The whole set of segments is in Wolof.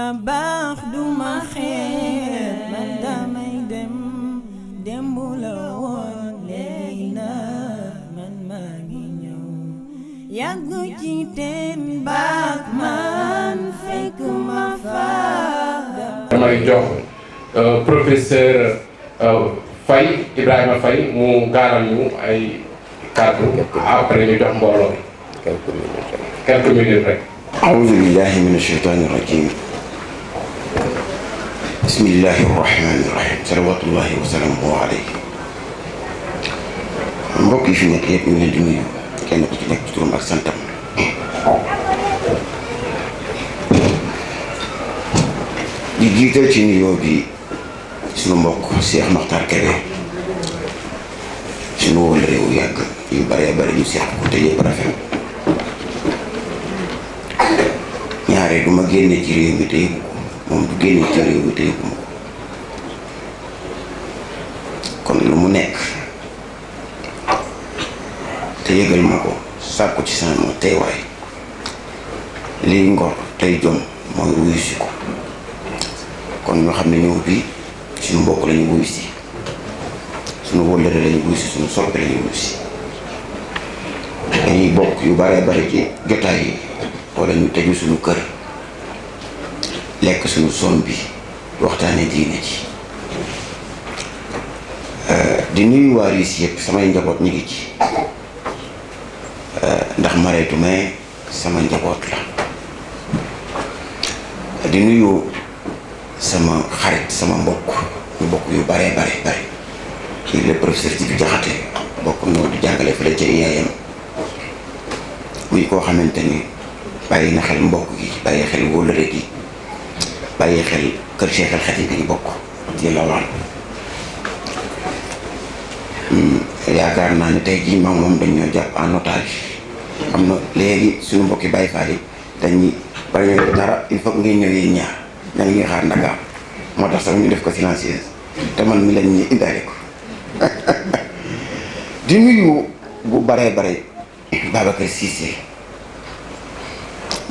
yaa baax duma xeeb man damay dem démb la woon léegi nag man maa ngi ñëw yàggu ci teen baak man fekk ma fa. damay jox professeur Faye Ibrahima Faye mu gaaral ñu ay kàddu après ñu jox mbooloo bi quelques minutes rek. أعوذ بالله من الشيطان الرجيم بسم الله الرحمن الرحيم صلوات الله وسلامه عليه mbokk yi fi nekk yëpp ñu ngi leen di nuyu kenn ku ci nekk ci turam ak santam di jiital ci nuyoo bi suñu mbokk Cheikh Makhtar Kébé suñu wóol réew yàgg yu bëree bëri ñu seq ko te yëpp rafet ñaare du ma génne ci réew mi te yëgu ko moom du génne ci réew mi te yëgu ma ko kon lu mu nekk te yëgal ma ko sàkku ci sama teewaay lii ngor tey jom mooy wuyu si ko kon ñoo xam ne ñëw bi suñu mbokk lañu wuyu si suñu wóllëre lañu wuyu si suñu soppe lañu wuyu si dañuy bokk yu bare bare ci jotaay yi wala ñu tëju suñu kër lekk suñu som bi waxtaane diine ci di nuyu waa Riis yëpp samay njaboot ñu ngi ci ndax mareetu mais sama njaboot la di nuyu sama xarit sama mbokk ñu bokk yu bare bare bare ci le professeur Djibi Diakhaté bokk noo di jàngale fële ca IAM muy koo xamante ni bàyyi na xel mbokk gi bàyyi xel wóllëre gi bàyyi xel kër Cheikh al Khadim bi ñu bokk ci la wàll yaakaar naa ne tey jii moom dañ ñoo jàpp en otage am na léegi suñu mbokki Baye Fall yi dañuy bari dara il faut ngeen ñëw yéen ñaar ña ngi xaar Ndakaar moo tax sax ñu def ko silencieuse te man mi lañ ñu indaale ko di nuyu bu baree bare Babacar Cissé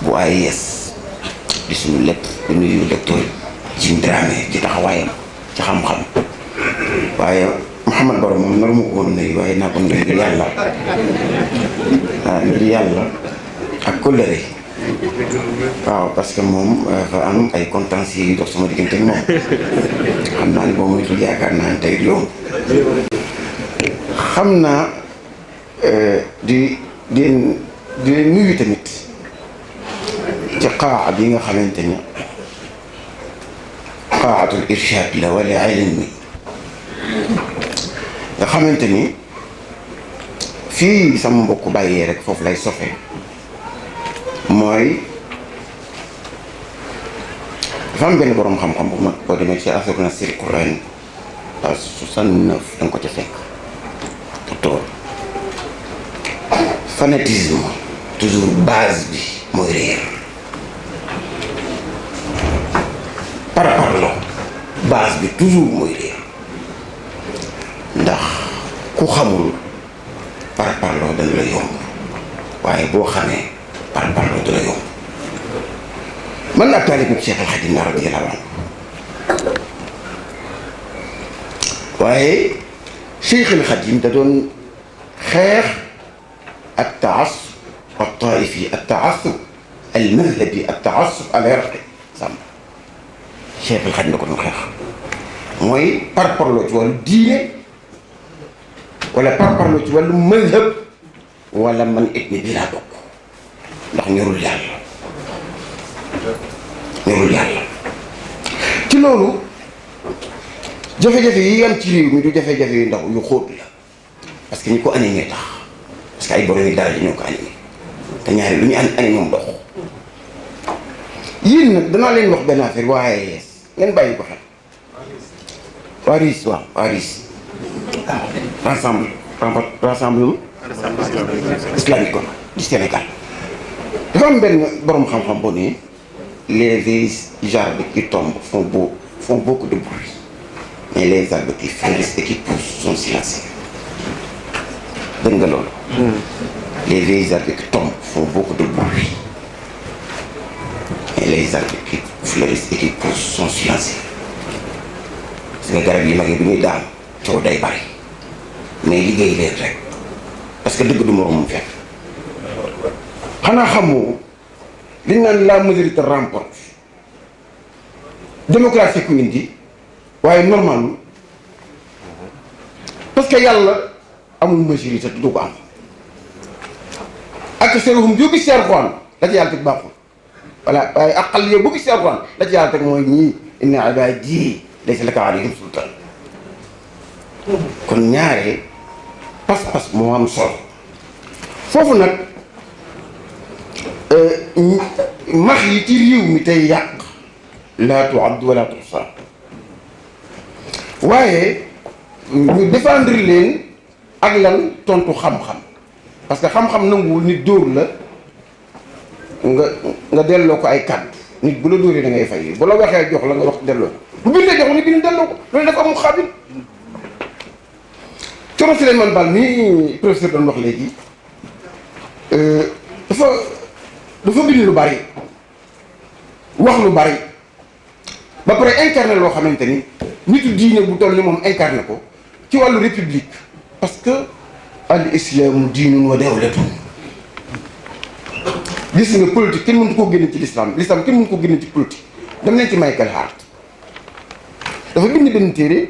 bu AIS di suñu lépp di nuyu docteur Jim Dramé ci taxawaayam ci xam-xam waaye Mouhamad Baro moom naru ma ko woon nuyu waaye naa ko nuyu ngir yàlla ngir yàlla ak kóllëre waaw parce que moom dafa am ay contentieux yu dox sama diggante ak moom xam naa ne boo moytul yaakaar naa ne tey du yomb xam naa di nuyu tamit ci qaa bi nga xamante ni qaatul irshad la wala ilmi nga xamante ni fii sama mbokk bàyyee rek foofu lay sofe mooy dafa am benn boroom xam-xam bu mag boo demee ci asaruna sir Quran page 69 da nga ko ca fekk docteur fanatisme toujours base bi mooy réer parparloo base bi toujours mooy réer ndax ku xamul parparloo dana la yomb waaye boo xamee parparloo dana yomb man ak taalibe Cheikh al Khadim radiyallahu anhu waaye Cheikh al Khadim da doon xeex ak taassub al taifi ak taassub al madhabi ak taassub al irqi sàmm Cheikh al Khadim da ko doon xeex mooy parparloo ci wàllu diine wala parparloo ci wàllu madhab wala man ethnie bi laa bokk ndax ñorul yàlla ñorul yàlla ci loolu jafe-jafe yi am ci réew mi du jafe-jafe yu ndaw yu xóot la parce que ñi ko animé tax parce que ay borom yi dara ñoo ko animé te ñaari lu ñu animé moom dox yéen nag danaa leen wax benn affaire waaye yees ngeen bàyyi ko xel waa RIS waaw waa RIS waaw rassemblement islamique kon du Sénégal dafa am benn borom xam-xam boo ne les vieilles arbres qui tombent font beaucoup de bruit mais les arbres qui fleurissent et qui poussent sont silencieux dégg nga loolu les vieilles arbres qui tombent font beaucoup de bruit mais les arbres qui fleurissent et qui poussent sont silencieux. parce que garab yi mag yi bu ñuy daan coow day bari mais liggéey leen rek parce que dëgg du moroom mu fekk. xanaa xamoo li ñu naan la majorité remporte démocratie ku indi waaye normal parce que yàlla amul majorité te du ko am ak seeruhum jógi si Alxuraan la ci yàlla teg baaxul voilà waaye aqal yow bu gis si Alxuraan la ci yàlla teg mooy ñii inna ibaadi laysa laka alayhim sultaan kon ñaare pas-pas moo am solo foofu nag max yi ci réew mi tey yàq laa tu'addu wala tuhsaa waaye ñu défendre leen ak lan tontu xam-xam parce que xam-xam nanguwul nit dóor la nga delloo ko ay kàddu nit bu la dóoree da ngay fay bu la waxee jox la nga wax delloo ko bu bindee jox ni bind delloo ko loolu dafa amul xaabil Coro Souleymane Baal mi professeur doon wax léegi dafa bind lu bari wax lu bari ba pare incarné loo xamante ni nitu diine bu toll ni moom incarné ko ci wàllu république parce que al islaamu diinun wa dawlatun gis nga politique kenn mënut koo génne ci l'islam kenn mënut koo génne ci politique dem leen ci Michael Hart dafa bind benn téere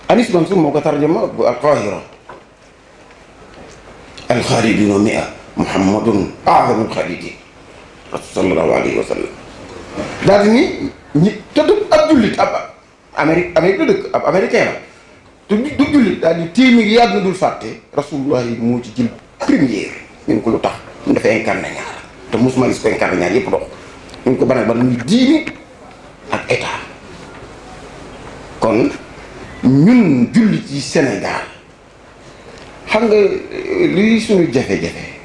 Anis Mansour moo ko tarjama bu al-Qaahira al-xaaliduna mi'a muhammadun a'zamul xaalidin sallallahu alayhi wa sallam daal di ni ñi te du ab jullit ab Amérique la dëkk ab américain la te du jullit daal di téeméer yàgg na dul fàtte rasulullah yi moo ci jël première ñu ko lu tax mu dafay incarné ñaar te mosuma gis ko incarné ñaar yëpp dox ñu ko banal ba muy diine ak état kon ñun jullit yi Sénégal xam nga lii suñu jafe-jafe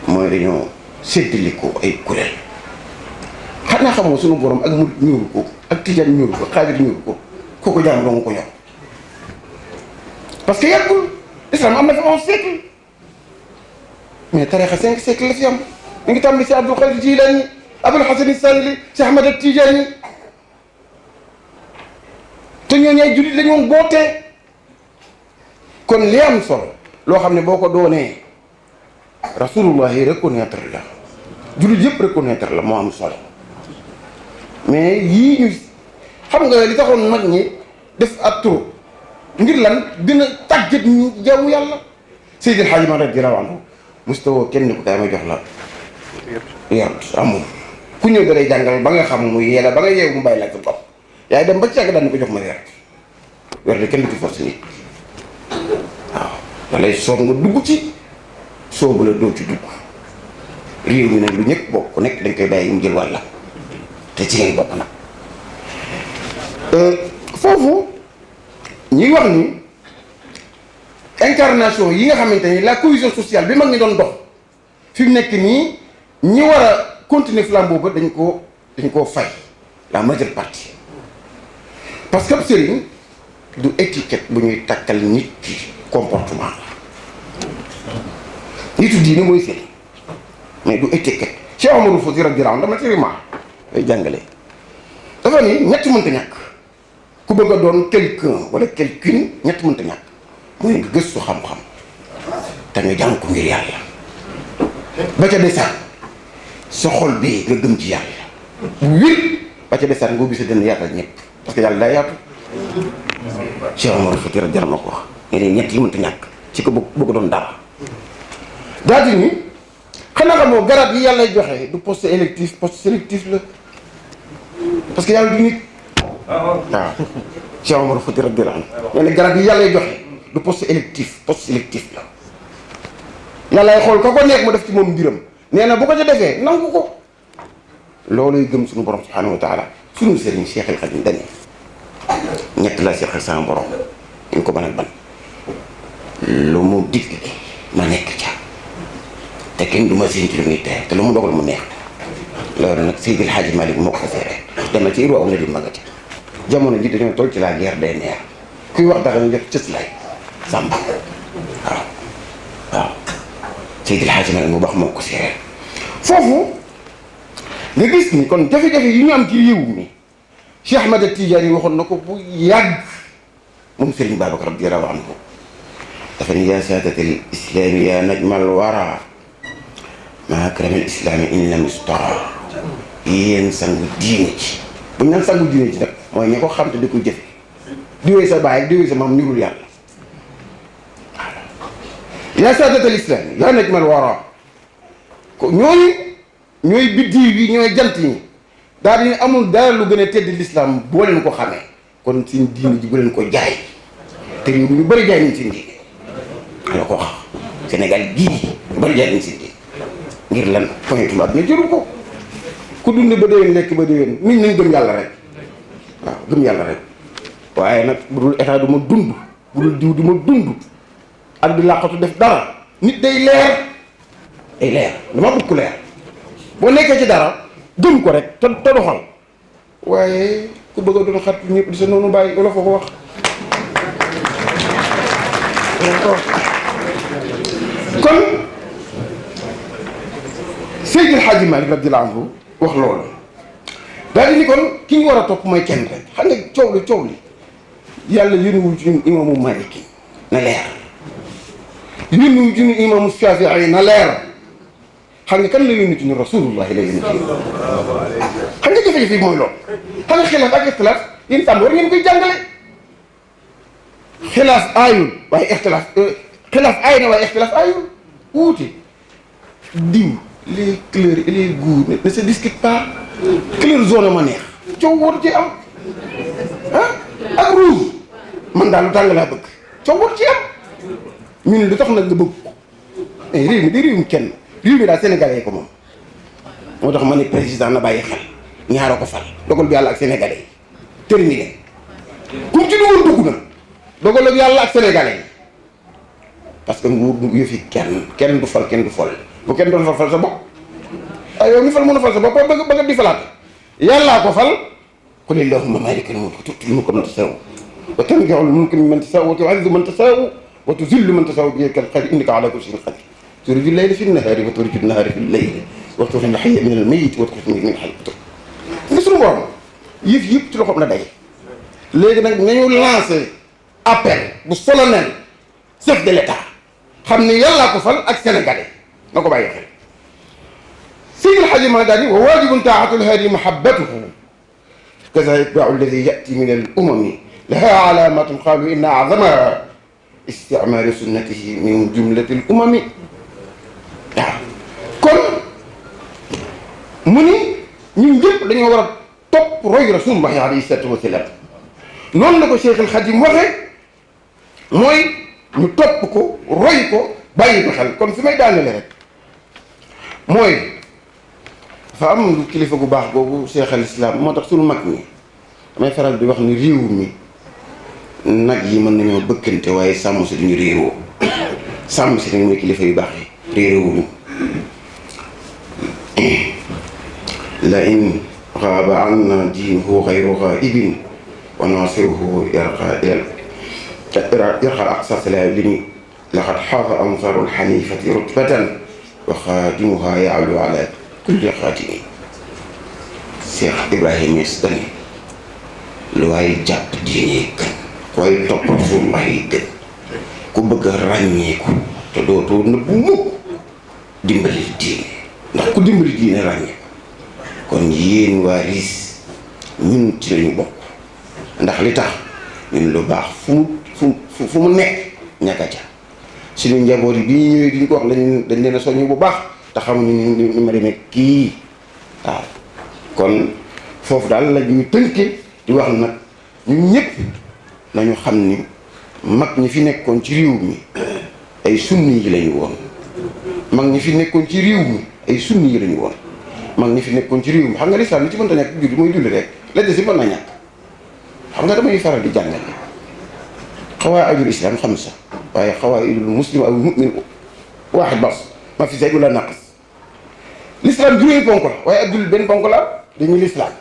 mooy dañoo séddale ko ay kuréel xanaa xamoo suñu borom ak murit ñëru ko ak tijaan ñëru ko xaadir ñëru ko kooku jàmm doo nga ko ñor parce que yàggul islam am na fi 11 siècle mais tarixa 5 siècle la fi am mi ngi tàmbali si Abdul Xaadir Jilaani Abul Hasan Saadili si Ahmad ak Tijaani te ñooñu ay jullit lañu woon bootee kon li am solo loo xam ne boo ko doonee rasulullah yi reconnaître la jullit yëpp reconnaître la moo am solo mais yii ñu xam nga li taxoon mag ñi def ak tur ngir lan gën a tàggat ñu jaamu yàlla Seydi El Hadji Malick radiyallahu anhu mustawoo kenn ni ko kaay ma jox la yart amul ku ñëw dalay jàngal ba nga xam mu yee la ba nga yeewu mu bàyyi la ak sa bopp yaay dem ba ci yàgg daan ko jox ma wer de kenn du ci force nit waaw da lay soog nga dugg ci soobu la doo ci dugg réew mi nag lu ñëpp bokk ku nekk dañ koy bàyyi mu jël wàlla te ci ngeen bokk nag foofu ñuy wax ni incarnation yi nga xamante ni la cohésion sociale bi mag ñi doon dox fi mu nekk nii ñi war a continuer flambeau ba dañ koo fay la majeure partie parce que sëriñ du étiquette bu ñuy takkal nit ki comportement la nitu diine mooy sëriñ mais du étiquette Cheikh Omarou Fouti radiyallahu anhu dama ci rima day jàngale dafa ni ñett mënta ñàkk ku bëgg a doon quelqu'un wala quelqu'une ñett mënta ñàkk mooy nga gëstu xam-xam te nga jàng ko ngir yàlla ba ca desaat sa xol bi nga gëm ci yàlla bu wér ba ca desaat nga ubbi sa dënn yaatal ñëpp parce que yàlla daa yaatu Cheikh Omarou Fouti radiyallahu anhu ko wax ne ñett yi mënta ñàkk ci ko bëgg doon dara daal di ni xanaa xamoo garab yi yàlla joxe du poste électif poste sélectif la parce que yàlla du nit waaw Cheikh Omarou Fouti radiyallahu anhu ne garab yi yàlla joxe du poste électif poste sélectif la yàllaay xool ka ko nekk mu def ci moom mbiram nee na bu ko ca defee nangu ko looluy gëm suñu borom subhanahu wa taala suñu sëriñ Cheikh El Khadim dane ñett la seqal sama borom ñu ko mën a ban lu mu digg ma nekk ca te kenn du ma séen ci lu muy tere te lu mu dogal mu neex loolu nag Seydi El Hadji Malick moo ko seere dama ci Irwa na di maga ca jamono ji dañoo toll ci la guerre des nerfs kuy wax dara ñu def cës lay sàmb waaw Seydi El Hadji Malick mu baax moo ko seere foofu nga gis ni kon jafe-jafe yi ñu am ci réew mi Cheikh Ahmad Tidiane waxoon na ko bu yàgg moom Serigne Babacar radiyallahu anhu dafa ni yaa saadatal islaami yaa najmal wara maa akramal islaami in lam yustara yéen sangu diine ci bu ñu naan sangu diine ci nag mooy ñi ko xam te di ko jëfe diwee sa baay ak diwee sa maam ñurul yàlla yaa saadatal islaami yaa najmal wara ko ñooy biddiw yi ñooy jant ñi daal di amul dara lu gën a tedd l'islam boo leen ko xamee kon seen diine ji bu leen ko jaay te réew mi ñu bëri jaay nañ seen diine xanaa ko wax Sénégal gii ñu bëri jaay nañ seen diine ngir lan poñetum àdduna jëru ko ku dund ba déwén lekk ba déwén nit nañ gëm yàlla rek waaw gëm yàlla rek waaye nag bu dul état du ma dund bu dul diw du ma dund ak di làqatu def dara nit day leer dama bëgg ku leer boo nekkee ci dara gëm ko rek te doxal waaye ku bëgg a doon xat ñëpp di sa noonu bàyyi wala foo ko wax kon Seydil Hadji Malick radiyallahu anhu wax loolu daal di ni kon ki ñu war a topp mooy kenn rek xam nga coow li yàlla yónniwul ci ñun imaamu Maliki na leer yónniwul ci ñun imaamu Shafii na leer xam nga kan la yónni ci ñun rasulullah la yónni ci ñun xam nga jafe-jafe mooy loolu xam nga xilaaf ak ixtilaaf yéen tam war ngeen koy jàngale xilaaf aayul waaye ixtilaaf xilaaf aay na waaye ixtilaaf aayul wuute diw les couleurs et les goûts ne se discutent pas couleur zone ma neex coow war ci am ah ak rouge man daal lu tàng laa bëgg coow war ci am ñu ne lu tax nag nga bëgg ko mais réew mi day réewum kenn réew mi daal sénégalais ko moom moo tax ma ne président na bàyyi xel ñaara ko fal dogal bi yàlla ak sénégalais yi terminé kum ci dugal dugg na dogal ak yàlla ak sénégalais yi parce que nguur du yëfi kenn du fal kenn du fol bu kenn doon fal sa bopp ay yow mi fal mën a fal sa bopp ba nga di falaate yàllaa ko fal qul allahumma maalikal mulki tu'til mulka man tashaa'u wa tanzi'ul mulka mimman tashaa'u wa tu'izzu man tashaa'u wa tuzillu man tashaa'u biyadikal khayr innaka ala kulli shay'in qadir turiju l-layla fi n-nahaari wa turiju n-nahaara fi l-layli wa tuxriju l-hayya mina l-mayyiti wa tuxriju l-mayyita mina l-hayyi nga suñu borom yëpp ci loxoom la daje léegi nag nañu lancé appel bu solennel chef de l'État xam ne yàllaa ko fal ak sénégalais na ko bàyyi xel Seydi El Hadji Malick daal ni wa waajibun taatul haadi mahabbatuhu kaza itbaau alladi yati min al umami laha alaamatun qaalu inna azamaha isticmaalu sunnatihi min jumlati al umami waaw kon mu ni ñun ñëpp dañoo war a topp roy rasulullahi alayhi salaatu wa salaam noonu la ko Cheikh El Khadim waxee mooy ñu topp ko roy ko bàyyi ko xel kon fi may daanele rek mooy dafa am lu kilifa gu baax boobu Cheikh al Islam moo tax suñu mag ñi damay faral di wax ni réew mi nag yi mën nañoo bëkkante waaye sàmm si duñu réeroo sàmm si nag mooy kilifa yu baax yi réeroowuñu la in xaaba anna diinuhu xayru xaa'ibin wa naasiruhu yarqa aqsa salaalimi laqad xaafa ansaaru lxanifati rutbatan wa xaadimuha yaalu ala kulli xaatimi Cheikh Ibrahima Niass dani lu waaye jàpp diine gën ku waaye topp Rasulullah yi gën ku bëgg a ràññeeku te dootoo nëbbu mukk dimbali diine ndax ku dimbali diine ràññeeku kon yéen waa RIS ñun ci lañu bokk ndax li tax ñun lu baax fu mu nekk ñàkka ca suñu njaboot yi bi ñu ñëwee diñ ko wax dañ leen a soññu bu baax te xamuñu ni ma demee kii waaw kon foofu daal la ñuy tënke di wax nag ñun ñëpp nañu xam ni mag ñi fi nekkoon ci réew mi ay sunni yi lañu woon mag ñi fi nekkoon ci réew mi ay sunni yi lañu woon mag ñi fi nekkoon ci réew mi xam nga lislaam li ci mënta ñàkk julli mooy julli rek la des si mën na ñàkk xam nga damay faral di jàngale xawaa'idul islaam xamsa waaye xawaa'idul muslim aw mu'min waaxid bas ma fi zayd wala naqis lislaam juróomi ponk la waaye ab jullit benn ponk la dañuy lislaam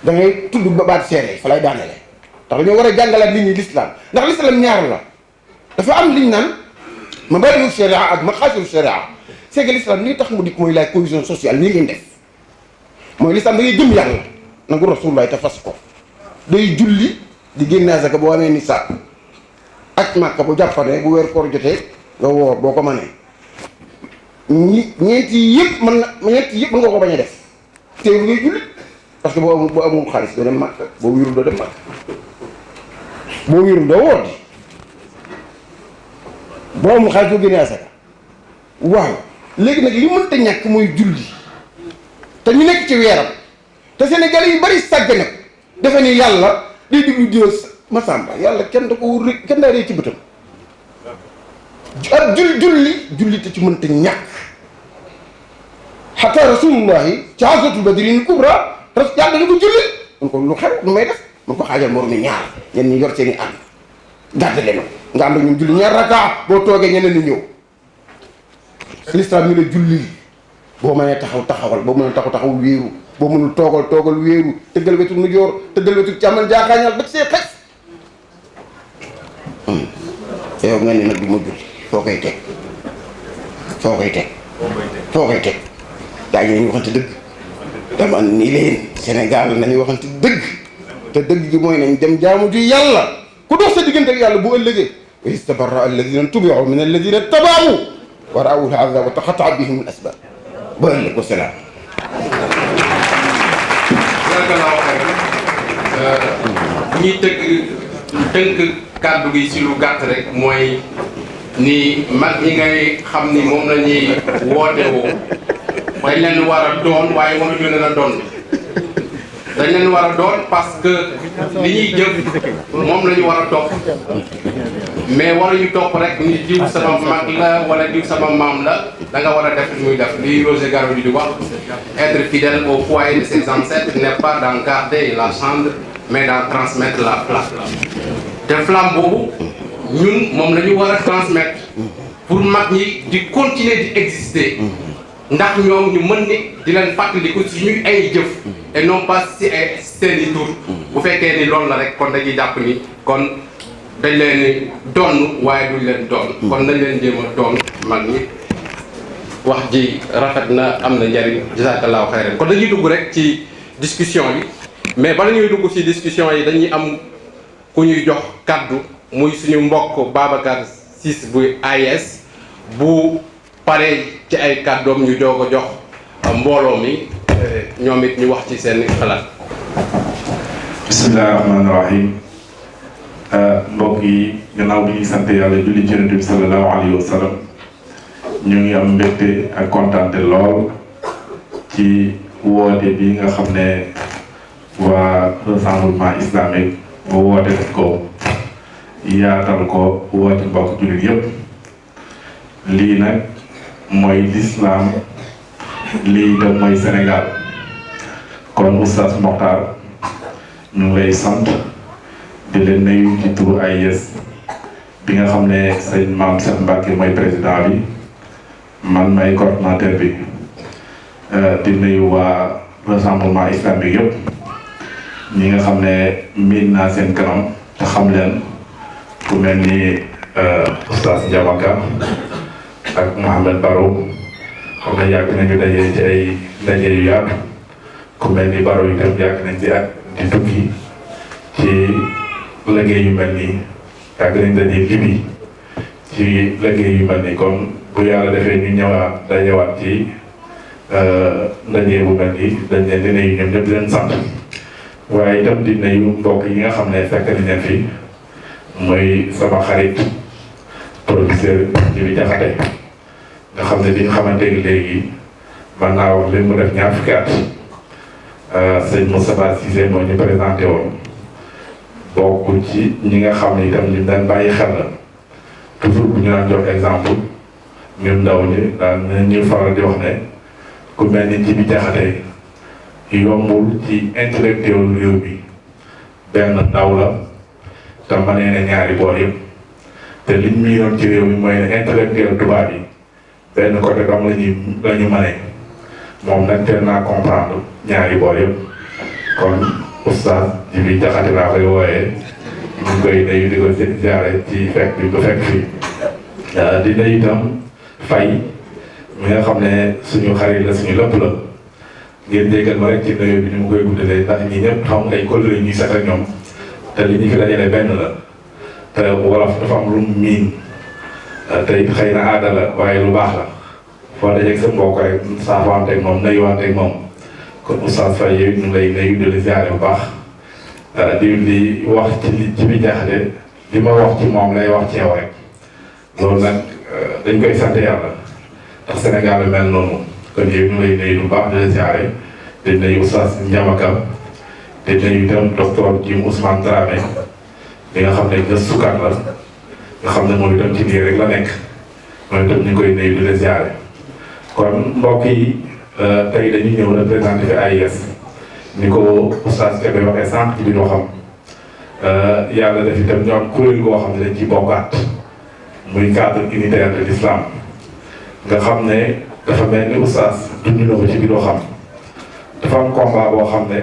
da ngay tudd ba baat seere fa lay daanele ndax dañoo war a jàngalaat nit ñi lislaam ndax lislaam ñaar la dafa am liñ naan mabaadi'u sharia ak maqaasidu sharia c'est que lislaam li tax mu dikk mooy la cohésion sociale nii ngeen def mooy lislaam da ngay gëm yàlla nangu rasulullah te fas ko day julli di génne asaka boo amee nisaab ak Màkka bu jàppane bu weer koor jotee nga woor boo ko mënee ñeenti yëpp mën nga ko bañ a def teewul ngay julli parce que boo amul xaalis doo dem Màkka boo wérul doo dem Màkka boo wérul doo woor di boo amul xaalis doo génne asaka waaw léegi nag li mënta ñàkk mooy julli te ñu nekk ci weeram te Sénégal yu bari sàggane ko defe ni yàlla day diglu diw Masamba yàlla kenn da ko wur rek kenn daa dee ci bëtam ak julli te ci mënta ñàkk xataa rasulullahi ci hasatul badrin kubra yàlla dañu ko julli mun ko lu xew lu may def mun ko xaajal moroom mi ñaar ñen ñi yor seen i ànd gàdd leen nga ànd ak ñun julli ñaar raka boo toogee ñeneen ñi ñëw l'islam ñu la julli boo mënee taxawal boo mënul taxaw wéeru boo mënul toogal wéeru tëggal wetu nu joor tëggal wetu càmmal jaaxaañal ba ci see xes yow nga ne nag du ma julli foo koy teg daa ñu waxante dëgg dama ni leen Sénégal nañu waxante dëgg te dëgg gi mooy nañ dem jaamu ju yàlla ku dox sa diggante ak yàlla bu ëllëgee wa istabarra alladina tubiu min alladina tabau wa ra'aw al-'adab wa taqatta'a bihim al-asbab ba ëllëg wa salaam. ñuy tënk kàddu gi ci lu gàtt rek mooy ni mag ñi ngay xam ni moom la ñuy woote woo dañ leen war a doon waaye waruñu leen a doon dañ leen war a doon parce que li ñuy jëf moom la ñu war a topp mais waruñu topp rek ni diw sama mag la wala diw sama maam la da nga war a def muy def li Roger Garaudy di wax être fidèle au foyer de ses ancêtres n'est pas d'en garder la cendre mais d'en transmettre la flamme te flamme boobu ñun moom la ñu war a transmettre pour mag ñi di continuer di exister ndax ñoom ñu mën ni di leen fàttaliku suñuy ay jëf et non pas si ay seeni tur bu fekkee ni loolu la rek kon dañuy jàpp ni kon dañ leen donn waaye duñ leen doon kon nañ leen jéem a doon mag ñi wax ji rafet na am na njariñ jazakallahu xayran kon dañuy dugg rek ci discussion yi mais bala ñuy dugg ci discussion yi dañuy am ku ñuy jox kaddu muy suñu mbokk Babacar Ciss bu AIS bu pare ci ay kàddoom ñu doog a jox mbooloo mi ñoom it ñu wax ci seen xalaat. bismillahi rahmaani rahim mbokk yi gannaaw bi ñuy sant yàlla julli ci Yonent bi sallallahu alayhi wa sallam ñu ngi am mbégte ak kontaante lool ci woote bi nga xam ne waa rassemblement islamique ba woote ko yaatal ko woote mbokk jullit yépp lii nag mooy l'islam lii itam mooy Sénégal kon Oustaz Mokhtar ñu ngi lay sant di leen nuyu ci turu AIS bi nga xam ne sëñ Mame Cheikh Mbacké mooy président bi man may coordonnateur bi di nuyu waa rassemblement islamique yëpp ñi nga xam ne miin naa seen kanam te xam leen ku mel ni Oustaz Ndiamaka ak Mouhamed Baro xam ne yàgg nañu daje ci ay ndaje yu yaatu ku mel ni Baro itam yàgg nañ di ak di tukki ci liggéey yu mel nii yàgg nañ daje libi ci liggéey yu mel nii kon bu yàlla defee ñu ñëwaat dajewaat ci ndaje bu mel nii dañ leen di nuyu ñoom ñëpp di leen sant waaye itam di nuyu mbokk yi nga xam ne fekk nañ leen fi mooy sama xarit professeur Djibi Diakhaté nga xam ne bi nga xamante ni léegi man naa wax leen mu def ñaar fukki at sëñ Moustapha Cissé moo ñu présenté woon bokk ci ñi nga xam ne itam ñu daan bàyyi xel la toujours bu ñu daan jox exemple ñun ndaw ñi daan ñu faral di wax ne ku mel ni Djibi Diakhaté yombul ci intellectuel réew mi benn ndaw la te mënee na ñaari boor yëpp te liñ miinoon ci réew mi mooy ne intellectuel tubaab yi benn côté dam la ñu mënee moom nag teel naa comprendre ñaari boor yëpp kon Oustaz Djibi Diakhaté laa koy wooyee ñu ngi koy nuyu di ko ziare ci fekk bi ba fekk fi di nuyu itam Faye mi nga xam ne suñu xarit la suñu lépp la ngeen déggal ma rek ci nuyoo bi ni mu koy guddalee ndax ñi ñëpp xam ay kóllëre ñuy set ak ñoom te li ñu fi dajale benn la te wolof dafa am lu mu miin te it xëy na aada la waaye lu baax la foo dajeeg sa mbokk rek saafaanteeg moom nuyuwaanteeg moom kon Oustaz Faye yow ñu ngi lay nuyu di la ziare bu baax di wax ci bi jaaxle li ma wax ci moom lay wax ci yow rek loolu nag dañ koy sant yàlla ndax Sénégal la mel noonu kon yow ñu lay nuyu bu baax di la ziare di nuyu Oustaz Ndiamaka di nuyu itam docteur Jim Ousmane Dramé li nga xam ne gëstukat la nga xam ne moom itam ci biir rek la nekk moom itam ñu ngi koy nuyu di la ziare kon mbokk yi tey dañuy ñëw représenté fi AIS ni ko Oustaz Kébé waxee sànq ci biir waxam yàlla def itam ñoom kuréel goo xam ne dañ ci bokkaat muy cadre unitaire de l'islam nga xam ne dafa mel ni Oustaz dund na ko ci biir waxam dafa am combat boo xam ne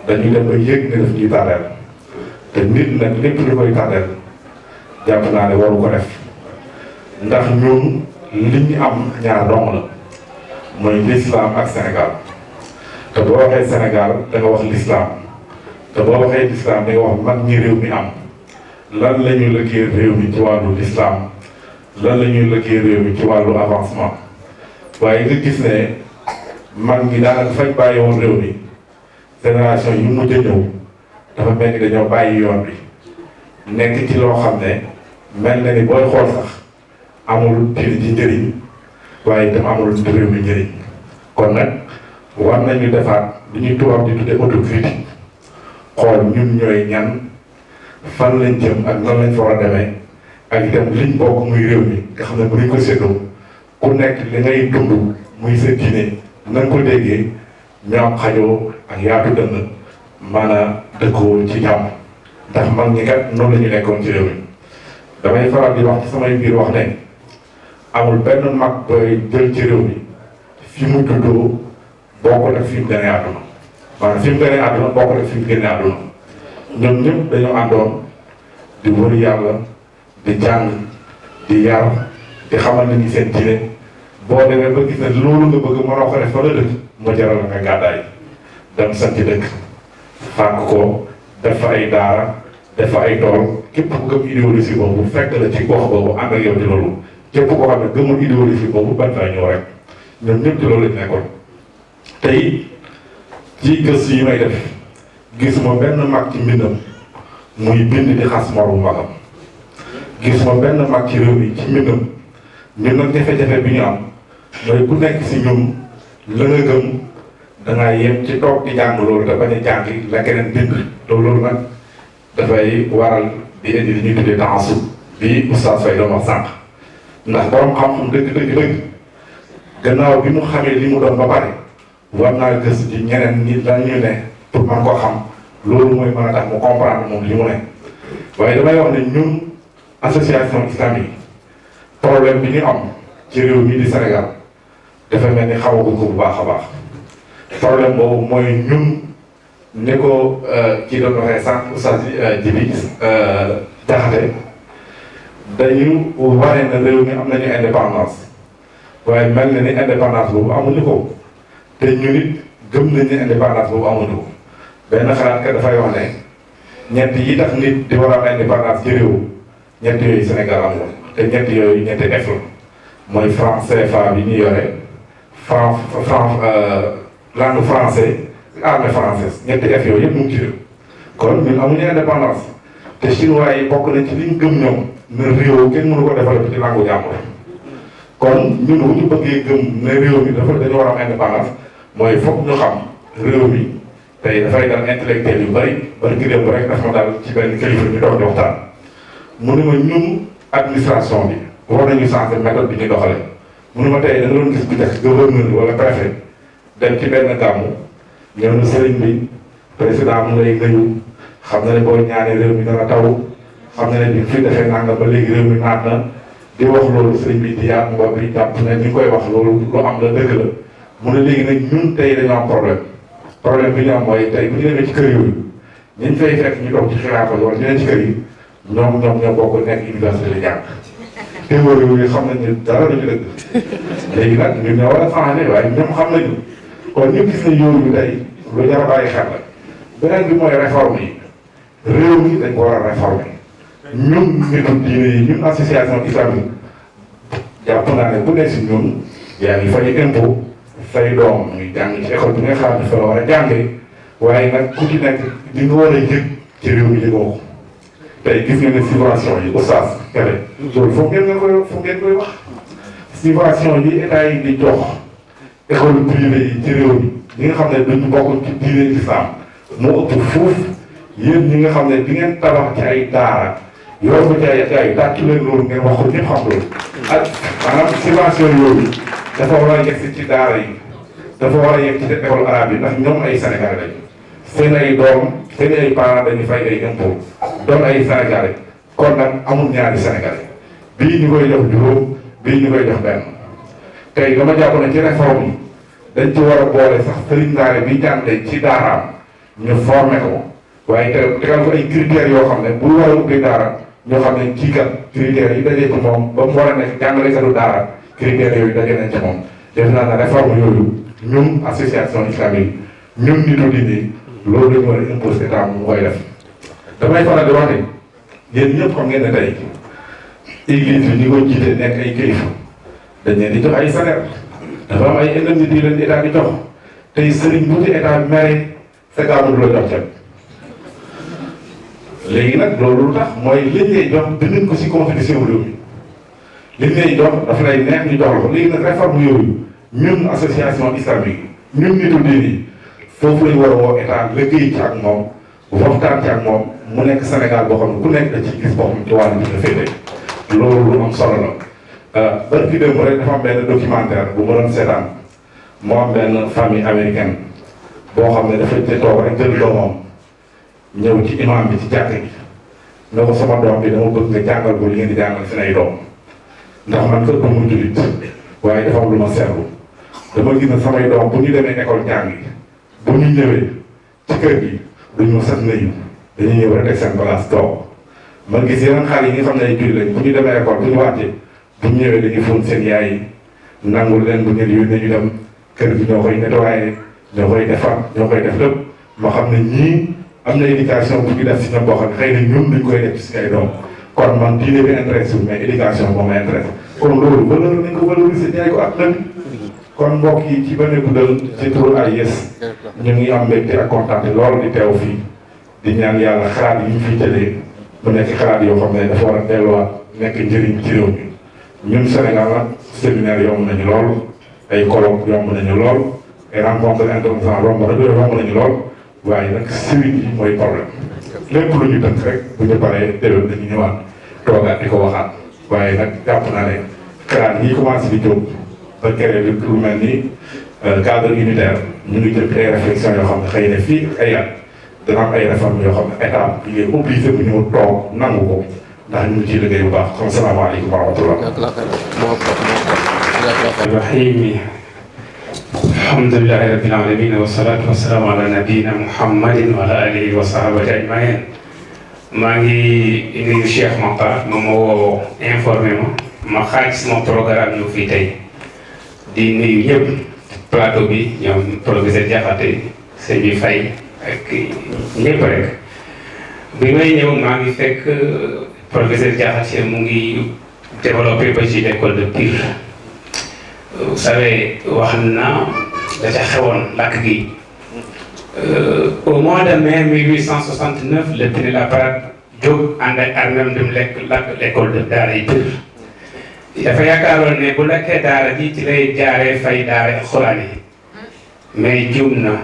dañuy dem ba yëg ne daf ñuy tànneel te nit nag lépp lu koy tànneel jàpp naa ne waru ko def ndax ñun li ñu am ñaar dong la mooy l'islam ak Sénégal te boo waxee Sénégal da nga wax l'islam te boo waxee l'islam da nga wax mag ñi réew mi am lan la ñuy lëggee réew mi ci wàllu l'islam lan la ñuy lëggee réew mi ci wàllu avancement waaye nga gis ne mag ñi daanaka fañ bàyyi woon réew mi génération yu mujj a ñëw dafa mel ni dañoo bàyyi yoon bi nekk ci loo xam ne mel na ni booy xool sax amul ci njëriñ waaye itam amul réew mi njëriñ kon nag war nañu defaat li ñuy tubaab di tudde autocritique xool ñun ñooy ñan fan lañ jëm ak nan lañ fa war a demee ak itam liñ bokk muy réew mi nga xam ne bu ñu ko séddoo ku nekk li ngay dund muy sa diine na nga ko déggee ñoo xajoo ak yaatu dënn mën a dëkkoo ci jàmm ndax mag ñi kat noonu la ñu nekkoon ci réew mi damay faral di wax ci samay biir wax ne amul benn mag booy jël ci réew mi fi mu juddoo bokkul ak fi mu gënee àdduna maanaam fi mu gënee àdduna bokkul ak fi mu génnee àdduna ñoom ñëpp dañoo àndoon di wër yàlla di jàng di yar di xamal nit ñi seen diine boo demee ba gis ne loolu nga bëgg mënoo ko def fa la dëkk mu jaral la nga gàddaay dem sanc dëkk fàkk ko def fa ay daara def fa ay tool képp ku gëm idéologie boobu fekk la ci gox boobu ànd ak yow ci loolu képp koo xam ne gëmul idéologie boobu bañ faa ñëw rek ñoom ñëpp ci loolu lañ nekkoon tey ci gëstu yi may def gisuma benn mag ci mbindam muy bind di xas moromu magam gisuma benn mag ci réew mi ci mbindam ñun nag jafe-jafe bi ñu am mooy ku nekk si ñun la nga gëm dangaa yem ci toog di jàng loolu te bañ a jàngi la keneen bind te loolu nag dafay waral di indi li ñuy tuddee taasu bi Oustaz Faye doon wax sànq ndax borom xam-xam dëgg gannaaw bi mu xamee li mu doon ba pare war naa gëstu ci ñeneen ñi lan ñu ne pour man ko xam loolu mooy mën a tax mu comprendre moom li mu ne waaye damay wax ne ñun association islamique problème bi ñu am ci réew mi di Sénégal dafa mel ni xamaguñ ko bu baax a baax problème boobu mooy ñun ni ko kii doon waxee sànq Oustaz Djibi Diakhaté dañu wane na réew mi am nañu indépendance waaye mel na ni indépendance boobu amuñu ko te ñu nit gëm nañ ne indépendance boobu amuñu ko benn xalaat ka dafay wax ne ñett yi tax nit di war a am indépendance ci réew ñett yooyu Sénégal am te ñett yooyu ñetti F la mooy franc CFA bi ñu yore langue français armée française ñetti F yooyu yëpp mu ngi ci réew kon ñun amuñu indépendance te chinois yi bokk nañ ci liñ gëm ñoom ne réew kenn mënu ko développé ci langue jàmbur kon ñun bu ñu bëggee gëm ne réew mi dañu war a am indépendance mooy foog ñu xam réew mi tey dafay dal intellectuel yu bëri bari ki démb rek dafa ma dal ci benn kilifa ñu toog di waxtaan mu ne ma ñun administration bi war nañu changer méthode bi ñuy doxale mu ne ma tey da nga doon gis bu njëkk gouverneur wala préfet dem ci benn gàmmu ñëw na sëriñ bi président mu lay nuyu xam na ne boo ñaanee réew mi dana taw xam na ne bi fi defee nangam ba léegi réew mi naat na di wax loolu sëriñ bi di yaat mbob bi jàpp ne ni koy wax loolu lu am la dëgg la mu ne léegi nag ñun tey dañoo am problème bi ñu am mooy tey bu ñu demee ci kër yooyu ñiñ fay fekk ñu toog ci xilaafa wala ñu ne ci kër yi ñoom ñoo bokk nekk université di jàng théorie yooyu xam nañ ne dara duñu dëgg léegi nag ñun ñoo war a changé waaye ñoom xam nañu kon ñu gis ne yooyu tey lu jar a bàyyi xel la beneen bi mooy réforme yi réew mi dañ ko war a réformer ñun nitu diine yi ñun association islamique jàpp naa ne bu ne si ñun yaa ngi fay impôt say doom ñuy jàng ci école bi nga xam ne fa la war a jàngee waaye nag ku ci nekk di nga war a yëg ci réew mi yëgoo ko tey gis nga ne subvention yi oustaz kele loolu foog ngeen koy wax subvention yi état yi di jox école privée yi ci réew mi ñi nga xam ne duñu bokk ci diine islam moo ëpp fuuf yéen ñi nga xam ne di ngeen tabax ci ay daara yor ko ci ay tàccu leen loolu ngeen wax ko ñëpp xam loolu ak maanaam subvention yooyu dafa war a yegg ci daara yi dafa war a yegg ci école arabe yi ndax ñoom ay Sénégalais lañu seen ay doom seen ay parents dañuy fay ay impôt doon ay Sénégalais kon nag amul ñaari Sénégalais bii ñu koy jox juróom bii ñu koy jox benn tey dama jàpp ne ci réforme yi dañ ci war a boole sax sëriñ daara bi jàngale ci daaraam ñu formé ko waaye tegal ko ay critères yoo xam ne bu war a ubbi daara ñoo xam ne kii kat critères yi dajee ci moom ba mu war a nekk jàngalekatu daara critères yooyu daje nañ ci moom def naa ne réforme yooyu ñun association islamique ñun nitu diine loolu la ñu war a imposer état mu koy def damay faral di wax ne yéen ñëpp xam ngeen ne tey église bi ñi ko jiite nekk ay kilifa dañ leen di jox ay salaire dafa am ay indemnité yu leen di état di jox tey sëriñ bu ci état mere sa gaamu du la jox ceeb léegi nag loolu lu tax mooy liñ lay jox binduñ ko si constitution réew mi liñ lay jox dafa lay neex ñu jox la ko léegi nag réforme yooyu ñun association islamique ñun nitu diine yi foofu lañu war a woo état liggéey ci ak moom waxtaan ci ak moom mu nekk Sénégal boo xam ne ku nekk da ci gis boppam ci wàllu bi nga féete loolu lu am solo la barki démb rek dafa am benn documentaire bu ma doon seetaan moo am benn famille américaine boo xam ne dafa toog rek jël doomam ñëw ci imam bi ci jàkk gi ne ko sama doom bi dama bëgg nga jàngal ko li ngeen di jàngal seen ay doom ndax man kër doomu jullit waaye dafa am lu ma seetlu dama gis ne samay doom bu ñu demee école jàng yi bu ñu ñëwee ci kër gi duñu ma sax nuyu dañuy ñëw rek teg seen place toog man gis yeneen xale yi nga xam ne ay jullit lañ bu ñu demee école bu ñu wàccee bu ñu ñëwee dañuy fóon seen yaay yi nangul leen bu ñu yónnee ñu dem kër gi ñoo koy nettoyé ñoo koy defar ñoo koy def lépp ma xam ne ñii am na éducation bu ñu def si ñoom boo xam ne xëy na ñun duñ koy def ci suñu ay doom kon man diine bi intéressé wu mais éducation moom la intéressé kon loolu valeur nañ ko valoriser jaay ko ak lënd kon mbokk yi ci benn guddal ci turu AIS ñu ngi am mbégte ak kontaan lool di teew fii di ñaan yàlla xalaat yi ñu fiy jëlee mu nekk xalaat yoo xam ne dafa war a delluwaat nekk njëriñ ci réew mi ñun Sénégal nag séminaire yomb nañu lool ay colloque yomb nañu lool ay rencontre internationale yomb nañu lool waaye nag suivi yi mooy problème lépp lu ñu tënk rek bu ñu paree déwén dañu ñëwaat toogaat di ko waxaat waaye nag jàpp naa ne xalaat yi commencé di jóg ba créé lu mel ni cadre unitaire ñu ngi jël ay réflexion yoo xam ne xëy na fii ay at dana am ay réformes yoo xam ne état bi ngay obligé bu ñu toog nangu ko ndax ñu ngi ciy liggéey bu baax comme salaamaaleykum wa rahmatullah. rahim alhamdulillahi rabbil alamin wa salatu wa salamu ala nabiyina muhammadin wa ala alihi wa sahabati ajmain. maa ngi nuyu Cheikh Makhtar moom moo woo informé ma xaaj sama programme ñu fii tey di nuyu ñëpp plateau bi ñoom professeur Diakhaté sëñ bi Faye ak ñëpp rek bi may ñëw maa ngi fekk professeur Diakhaté mu ngi développé ba ci l'école de Pire. Vous savez wax na da ca xewoon lakk gi au mois de mai 1869 le prix la parade jóg ànd ak armem dem lakk l'école de daara yi Pire. dafa yaakaaroon ne bu lakkee daara ji ci lay jaaree fay daara xuraan yi mais juum na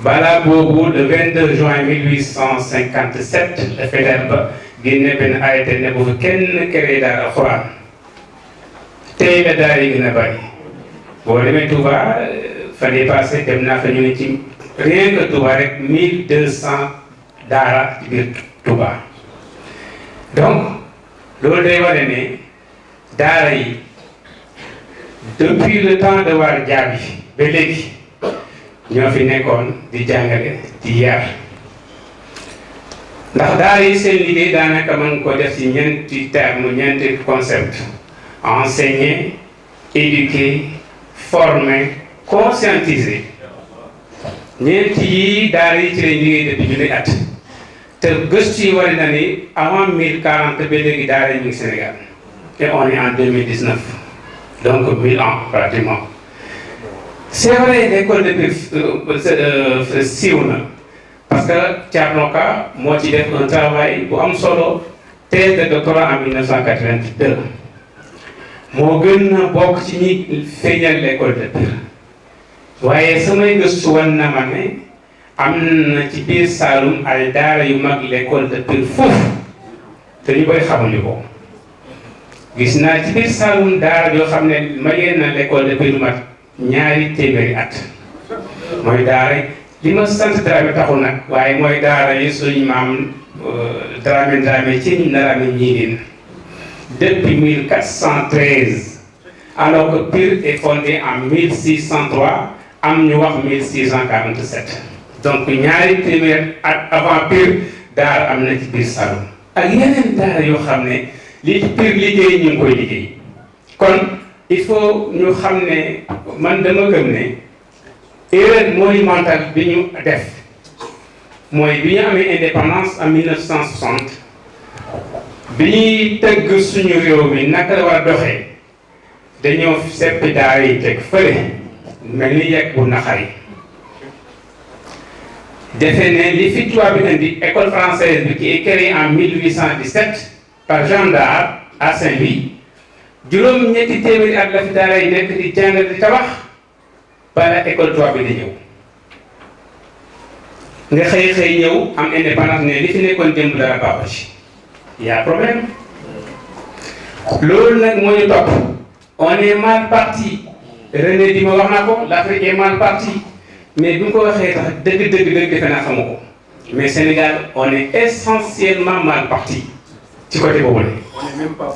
balaa boobu le 22 juin 1857 la fédéral ba génne benn arrêté ne bu fi kenn créé daara xuraan tey la daara yi gën a bari boo demee Touba fan yii passé dem naa fa ñu ne ci rien que Touba rek 1200 daara ci biir Touba donc loolu day wane ne daara yi depuis le temps de war jaabi ba léegi ñoo fi nekkoon di jàngale di yar ndax daara yi seen liggéey daanaka mën ko def ci ñeenti terme ñeenti concept enseigner éduquer former conscientiser ñeenti yi daara yi ci lañ liggéey depuis junni at te gëstu yi war na ni avant 1040 ba léegi daara yi ñu ngi Sénégal et on est en 2019 donc 1000 ans pratiquement. C'est vrai l'école de Pire siiw na parce que Thierno Ka moo ci def un travail bu am solo thèse de doctorat en 1982 moo gën a bokk ci ñi feeñal l'école de Pire waaye samay gëstu wan na ma ne am na ci biir Saloum ay daara yu mag l'école de Pire foofu te ñu koy xamuñu ko gis naa ci biir Saloum daara yoo xam ne mayee na l'école de Pire mat ñaari téeméeri at mooy daara li ma sant Dramé taxul nag waaye mooy daara yi suñu maam Dramé ci Ndaraame Ñiidin depuis 1413 alors que Pire est fondé en 1603 am ñu wax 1647 donc ñaari téeméeri at avant Pire daara am na ci biir Saloum ak yeneen daara yoo xam ne li ci Pire liggéey ñu ngi koy liggéey kon il faut ñu xam ne man dama gëm ne erreur monumentale bi ñu def mooy bi ñu amee indépendance en 1960 bi ñuy tëgg suñu réew mi naka la war a doxee dañoo seppi daara yi teg fële mel ni yegg bu naqari defe ne li fi tubaab bi indi école française bi qui est créée en 1817 par Jean Dard à Saint-Louis juróom ñetti téeméeri at la fi daara yi nekk di jàng di tabax bala école tubaab bi di ñëw nga xëy ñëw am indépendance ne li fi nekkoon démb dara baaxu ci y a problème loolu nag moo ñu topp on est mal parti René di ma wax na ko l'Afrique est mal partie mais bi mu ko waxee tax dëgg defe naa xamu ko mais Sénégal on est essentiellement mal parti ci côté boobu la on est même pas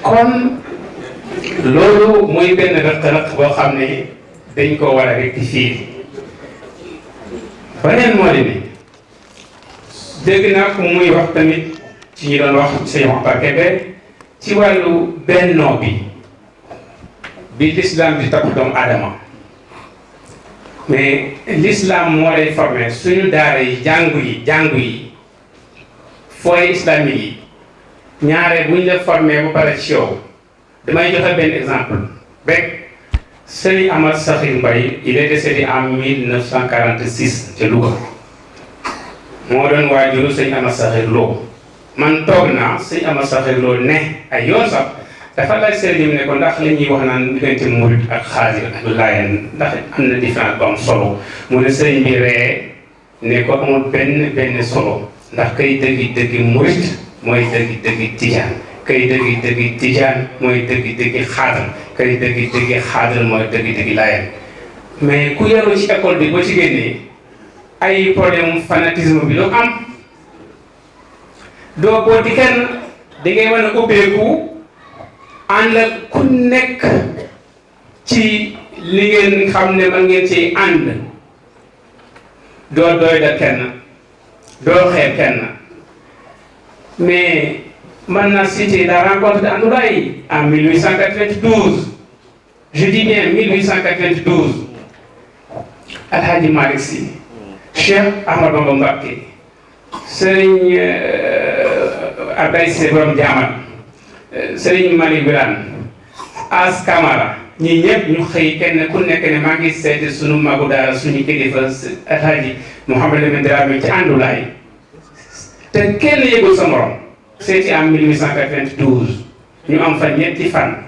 kon loolu mooy benn rëq-rëq boo xam ne dañ ko war a rectifier beneen moo di ne dégg naa ko muy wax tamit ci ñi doon wax sëñ Mokhtar Kébé ci wàllu bennoo bi l'islam di topp doomu aadama mais l'islam moo lay formé suñu daara yi jàngu yi fooy islamique yi ñaare bu ñu la formé bu pare ci yow damay joxe benn exemple rek Serigne Ahmad Sakhir Mbaye il est décédé en 1946 ca Louga moo doon waajuru Serigne Ahmad Sakhir Lo man toog naa Serigne Ahmad Sakhir Lo ne ay yoon sax dafa laaj Serigne bi ne ko ndax li ñuy wax naan diggante murid ak xaadir ak laayeen ndax am na différence bu am solo mu ne Serigne bi ree ne ko amul benn solo ndax kay dëggi murid mooy dëggi tijaan kay dëggi tijaan mooy dëggi xaadar kay dëggi xaadar mooy dëggi laayeen mais ku yaru ci école bi boo ci génnee ay problème fanatisme bi doo am doo boo di kenn da ngay mën a ubbeeku ànd ak ku nekk ci li ngeen xam ne man ngeen ciy ànd doo doy da kenn doo xeeb kenn mais man na citer la rencontre de Andoulaye en 1892 je dis bien 1892 Alhaji Malick Sy Cheikh Ahmadou Bamba Mbacké Serigne Abdoulaye Sy borom Jaamal Serigne Malick Birane As Camara ñi ñëpp ñu xëy kenn ku nekk ne maa ngi seeti sunu magu daara suñu kilifa Alhaji Mouhamed Lamine Dramé ci Andoulaye te kenn yëgul sa morom seeti en 1892 ñu am fa ñetti fan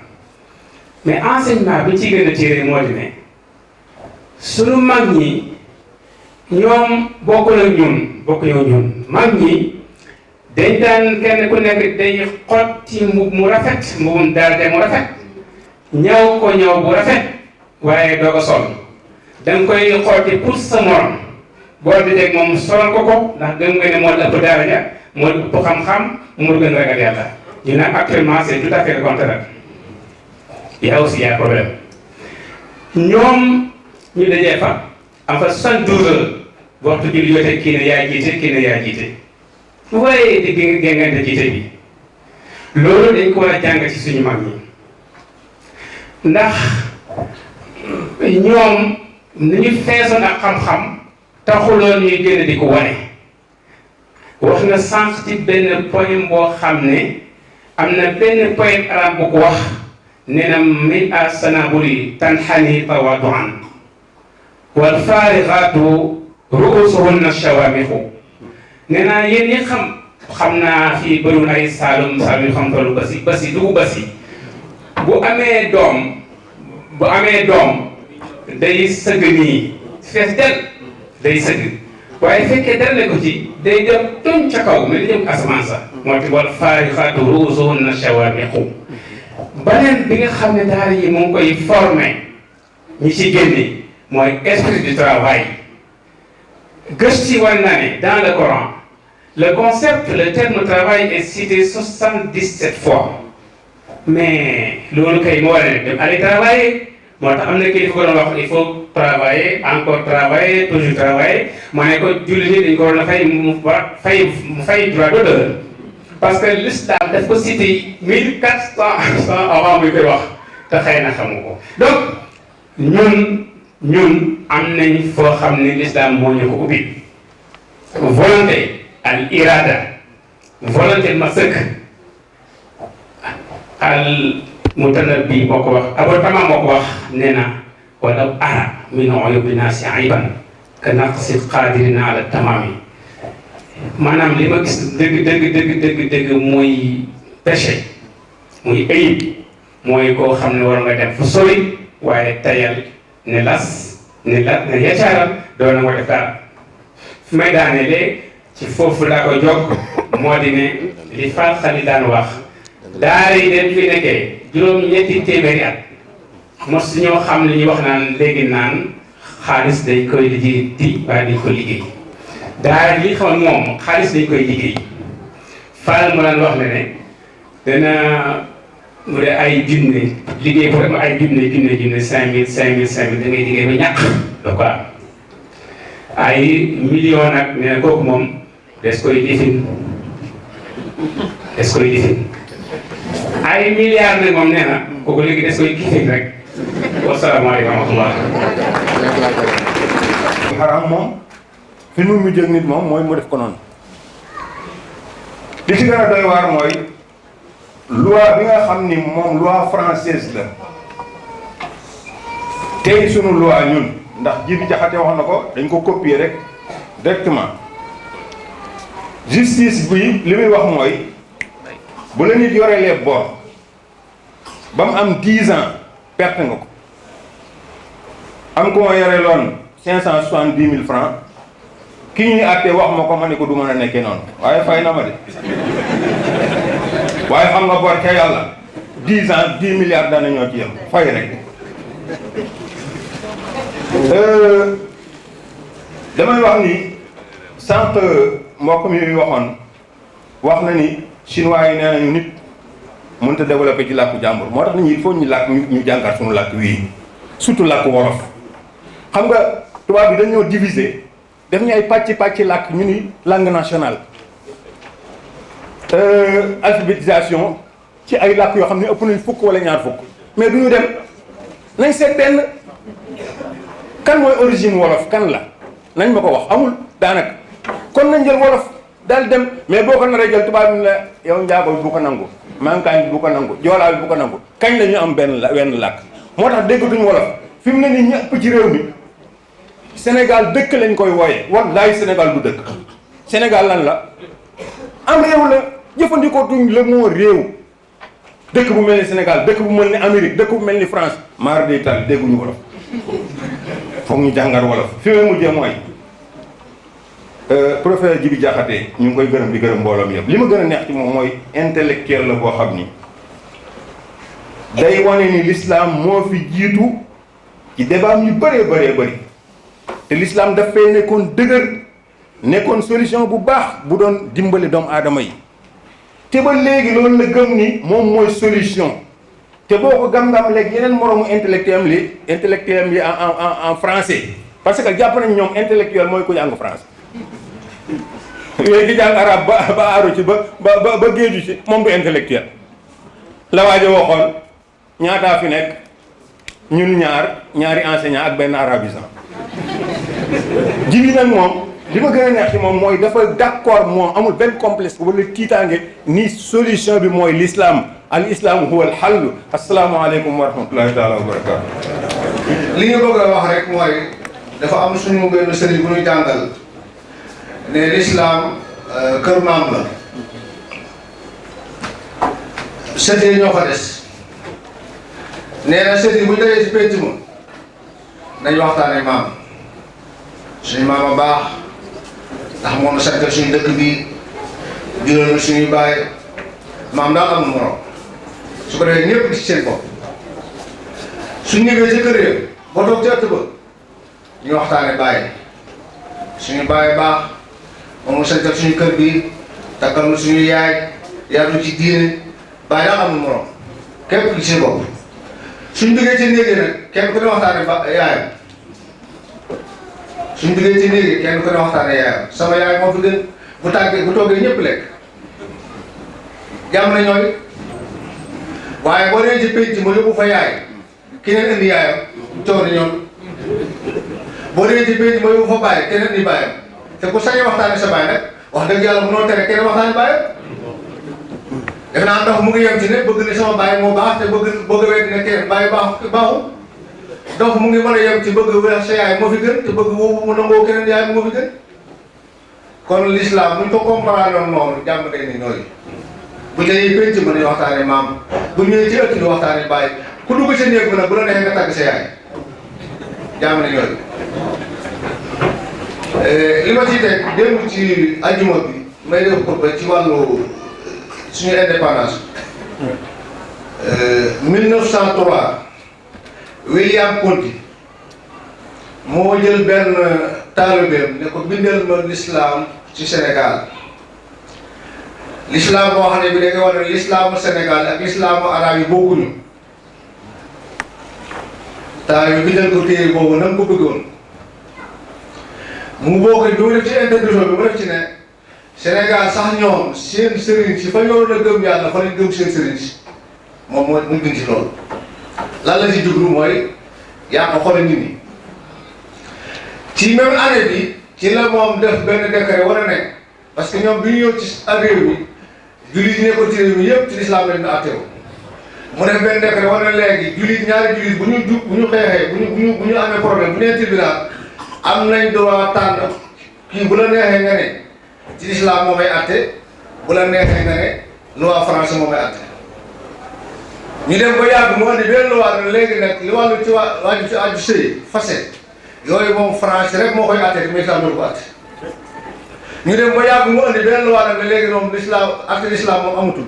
mais enseignement bi ci gën a tiré moo di ne sunu mag ñi ñoom bokkul ak ñun mag ñi dañ daan kenn ku nekk day xotti mbub mu rafet mbubum daal mu rafet ñaw ko ñaw bu rafet waaye doo ko sol danga koy xotti pour sa morom boo di dégg moom solal ko ndax gëm nga ne moo la ëpp daraja moo ëpp xam-xam moo gën ragal yàlla ñu nag actuellement c'est tout à fait le contraire il y a aussi un problème ñoom ñu dajee fa am fa 72 heures waxtu julli jotee kii ne yaa jiite waaye di géngante jiite bi loolu dañ ko war a jàng ci suñu mag ñi ndax ñoom ni ñu feesoon ak xam-xam taxuloon ñuy génn di ko wane. wax na sànq ci benn poème boo xam ne am na benn poème arabe bu ko wax nee na min a sanaburi tanxani tawaduan wal faarixaatu ruusuhunna shawamixu nee naa yéen ñi xam naa fii bëriwul ay saalum yu xam tollu basi dugu basi bu amee doom day sëgg nii fees del day sëgg waaye fekkee dara ne ko ci day dem toñ ca kaw mais di jëm asamaan sa moo ti wal faarixaatu ruusuhunna shawamixu beneen bi nga xam ne daara yi mu ngi koy formé ñi ci génne mooy esprit du travail gëstu war na ne dans le Coran le concept le terme travail est cité 77 fois mais loolu kay moo war a dem aller travailler moo tax am na kii ko doon wax il faut travailler encore travailler toujours travailler moo ne ko jullit ñi dañ ko waroon a fay droit d'auteur parce que l'islam daf ko cité 1400 avant muy koy wax te xëy na xamu ko donc ñun am nañ foo xam ne l'islam moo ñu ko ubbi volonté al irada volonté ma sëkk al mutanabbi moo ko wax Abu Tama moo ko wax nee na walaw ara min uyubi naasi ayban ka naqsi qadirina ala tamami maanaam li ma gis dëgg mooy péché muy ayib mooy koo xam ne war nga dem fu sori waaye tayal ne las ne yacaaral doo na nga def dara fi may daanelee ci foofu laa ko jog moo di ne li Fall Xali daan wax daara yi den fi nekkee juróom-ñetti téeméeri at mos ñoo xam li ñuy wax naan léegi naan xaalis dañ koy liggéey di waaye dañ ko liggéey daara li xam moom xaalis dañ koy liggéey Fall mu daan wax ne dana mu de ay junne liggéey pour am ay junne 5000 da ngay liggéey ba ñàkk doo ko am ay million nag nee na kooku moom des koy lifin ay milliards nag moom nee na kooku léegi des koy kifin rek wasalaamaaleykum wa rahmatullah xaram moom fi mu mujj ak nit moom mooy mu def ko noonu li ci gën a doy waar mooy loi bi nga xam ni moom loi française la tey sunu loi ñun ndax ji bi jaxate wax na ko dañ ko copier rek directement justice bi li muy wax mooy bu la nit yorelee bor ba mu am 10 ans perte nga ko am ko ma yore loon 570 000 francs ki ñuy àttee wax ma ko ma ne ko du mën a nekkee noonu waaye fay na ma de waaye xam nga bor ca yàlla 10 ans 10 milliards dana ñoo ci yem fay rek damay wax ni sànq mbokk mi waxoon wax na ni chinois yi nee nañu nit mënut a développé ci làkku jàmbur moo tax nit ñi il faut ñu làkk ñu jàngat suñu làkk wii surtout làkku wolof xam nga tubaab bi dañoo diviser def ñu ay pàcc làkk ñu ni langue nationale alphabétisation ci ay làkk yoo xam ne ëpp nañ fukk wala ñaar fukk mais du ñu dem nañ seet benn kan mooy origine wolof kan la nañ ma ko wax amul daanaka kon nañ jël wolof daal dem mais boo ko naree jël tubaab bi la yow njaago bi bu ko nangu mankaan bi bu ko nangu joolaa bi bu ko nangu kañ la ñu am wenn làkk moo tax déggatuñu wolof fi mu ne nii ñëpp ci réew mi Sénégal dëkk lañ koy wooye wallaay Sénégal du dëkk Sénégal lan la am réew la jëfandikoo tuñ le mot réew dëkk bu mel ni Sénégal dëkk bu mel ni Amérique dëkk bu mel ni France maar day tal dégguñu wolof foog ñu jàngat wolof fi may mujjee mooy professeur Djibi Diakhaté ñu ngi koy gërëm di gërëm mbooloom yëpp li ma gën a neex ci moom mooy intellectuel la boo xam ni day wane ni l'islam moo fi jiitu ci débat yu bëree bëri te l'islam daf fay nekkoon dëgër nekkoon solution bu baax bu doon dimbali doomu aadama yi te ba léegi loolu la gëm ni moom mooy solution te boo ko gam-gam léegi yeneen moroomu intellectuel yi en français parce que jàpp nañ ñoom intellectuel mooy ku jàng français yooyu di jàng arabe ba aaru ci ba géeju ci moom du intellectuel la waajo waxoon ñaataa fi nekk ñun ñaari enseignant ak benn arabisant Djibi nag moom li ma gën a neex ci moom mooy dafa d'accord moom amul benn complexe wala tiitaange ni solution bi mooy l'islam al islam huwa al hall. asalaamaaleykum wa rahmatullahi taala wa barakatu. li ñu bëgg a wax rek mooy dafa am suñu benn sëriñ bu ñu jàngal ne l'islam kër maam la sët yi ñoo fa des nee na sët yi bu ñu dajee ci pénc ma nañ waxtaane maam suñu maam a baax ndax moom na santal suñu dëkk bi jural na suñuy baay maam daal amul morom su ko defee ñëpp ci seen bopp suñ ñëwee ci kër ya ba toog ci ëtt ba ñu waxtaane baay suñu baay baax moom na santal suñu kër bi takkal na suñu yaay yaatu ci diine baay daal amul morom képp ci seen bopp suñ duggee ci néeg yi nag kenn ku ne waxtaane yaayam suñ duggee ci néeg yi kenn ku ne waxtaane yaayam sama yaay moo fi gën bu tàggee bu toogee ñëpp lekk jàmm na ñooy waaye boo dee ci pénc ma yóbbu fa yaay keneen indi yaayam coow na ñoom boo dee ci pénc ma yóbbu fa bàyyi keneen indi bàyyam te ku sañee waxtaane sa bàyyi nag wax dëgg yàlla mënoo tere keneen waxtaane bàyyam def naa ndox mu ngi yem ci ne bëgg ne sama bàyyi moo baax te bëgg a wet ne keneen bàyyi baaxul donc mu ngi mën a yem ci bëgg wax sa yaay moo fi gën te bëgg woowu mu nangoo keneen yaay moo fi gën kon l'islam buñ ko comprendre noonu jàmm day ni nooyu bu dee penc mën nañu waxtaane maam bu ñëwee ci ëtt di waxtaane bàyyi ku dugg sa néeg bi nag bu la neexee nga tàgg sa yaay jàmm na ñooyu li ma ciy teg démb ci ajjuma bi may def xutba ci wàllu suñu indépendance 1903 William Ponty moo jël benn taalibeem ne ko bindal ma l'islam ci Sénégal l'islam boo xam ne bi da nga wax ne l'islamu Sénégal ak l'islamu arabe yi bokkuñu taalibe bi bindal ko téere boobu na mu ko bëggoon mu bokk bi mu def ci introduction bi mu def ci ne Sénégal sax ñoom seen sëriñ si fa ñoroon a gëm yàlla fa lañ gëm seen sëriñ si moom mooy mu bind ci loolu lan la ci jublu mooy yaa ko xool nit ñi ci même année bi ci la moom def benn décret war a nekk parce que ñoom bi ñu ñëw ci réew mi jullit yi nekkoon ci réew mi yëpp ci lislaam lañ atteewu mu def benn décret war na léegi jullit ñaari jullit bu ñu xeexee bu ñu amee problème bu nee tribunal am nañ droit tànn kii bu la neexee nga ne ci lislaam moo may atte bu la neexee nga ne loi français moo may atte ñu dem ba yàgg mu andi benn loi ne léegi nag li wàllu ci waaju ci aju sëy fase yooyu moom français rek moo koy atte te lislaam doo ko atte ñu dem ba yàgg mu andi benn loi nag ne léegi moom lislaam atte lislaam moom amatul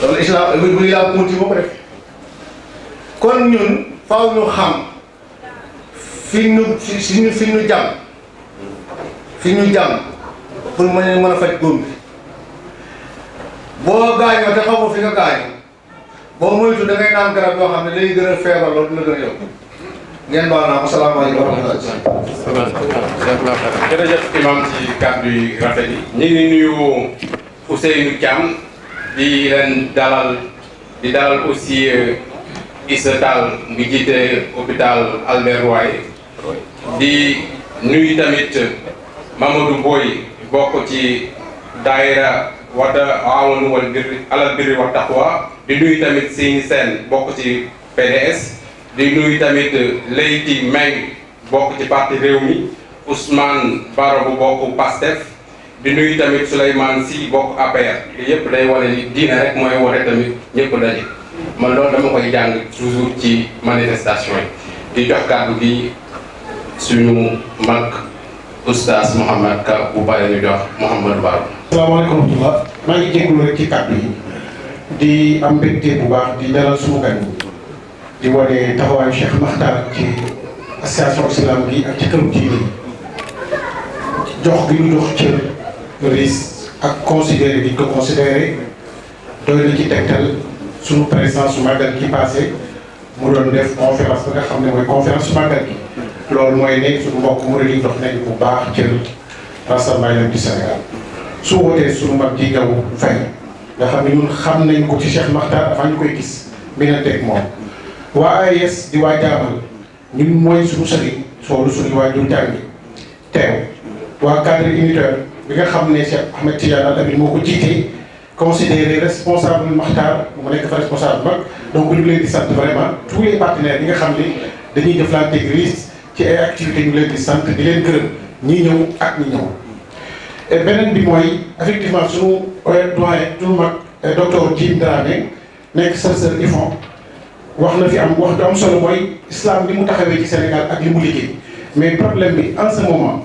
loolu islam bu yaa Ponty moo ko def kon ñun faaw ñu xam fi ñu jàmm pour mën a faj góom bi boo gaañoo te xamoo fi nga gaañoo boo moytu da ngay naan garab yoo xam ne day gën a feebar loolu dina gën a yokk ngeen baal naa asalaamaaleykum wa rahmatulah. jërëjëf imam ci kàddu yi rafet yi. ñu ngi nuyu Ousseynou Thiam di leen dalal aussi Issa Tall ngi jiite hôpital Albert Royer di nuyu tamit Mamadou Boy bokk ci daayira Wada Aawanu wal birri alal birri wa taqwa di nuyu tamit Seyni Sène bokk ci PDS di nuyu tamit Leyti Meng bokk ci parti Rewmi Ousmane Baro bu bokk PASTEF di nuyu tamit Souleymane Sy bokk APR yëpp day wane ni diine rek mooy wone tamit ñëpp daje man loolu dama koy jàng toujours ci manifestation yi di jox kàddu gi suñu mag oustaz Mouhamed Ka bu bàyyi ñu jox Mouhamadou Baro. asalaamaaleykum wa rahmatulah maa ngi jégalu rek ci kàddu yi di am mbégte bu baax di dalal suñu gan di wane taxawaayu Cheikh Makhtar ci association islam bi ak ci këru diine yi jox gi ñu jox cër risque ak considéré bi ñu ko considéré doy na ci tegtal suñu présidence su màggal gi passé mu doon def conférence ba nga xam ne mooy conférence su màggal gi loolu mooy nekk suñu mbokk mu yi dox nañ bu baax cër rassemblement du Sénégal su wootee suñu mag ji ñëw fay nga xam ne ñun xam nañ ko ci Cheikh Makhtar avant ñu koy gis mi na teg moom waa AIS di waa jaamal ñun mooy suñu sëriñ soolu suñu waajur jàngi teew waa cadre unitaire bi nga xam ne Cheikh Ahmed Tidiane Al Amine moo ko jiite considéré responsable Makhtar mu nekk fa responsable mag donc ñu leen di sant vraiment tous les partenaires yi nga xam ne dañuy jëflante risque ci ay activités ñu leen di sant di leen gërëm ñi ñëw ak ñi ñëw et beneen bi mooy effectivement suñu doyen suñu mag docteur Jim Dramé nekk chercheur IFON wax na fi am wax du am solo mooy islam li mu taxawee ci Sénégal ak li mu liggéey mais problème bi en ce moment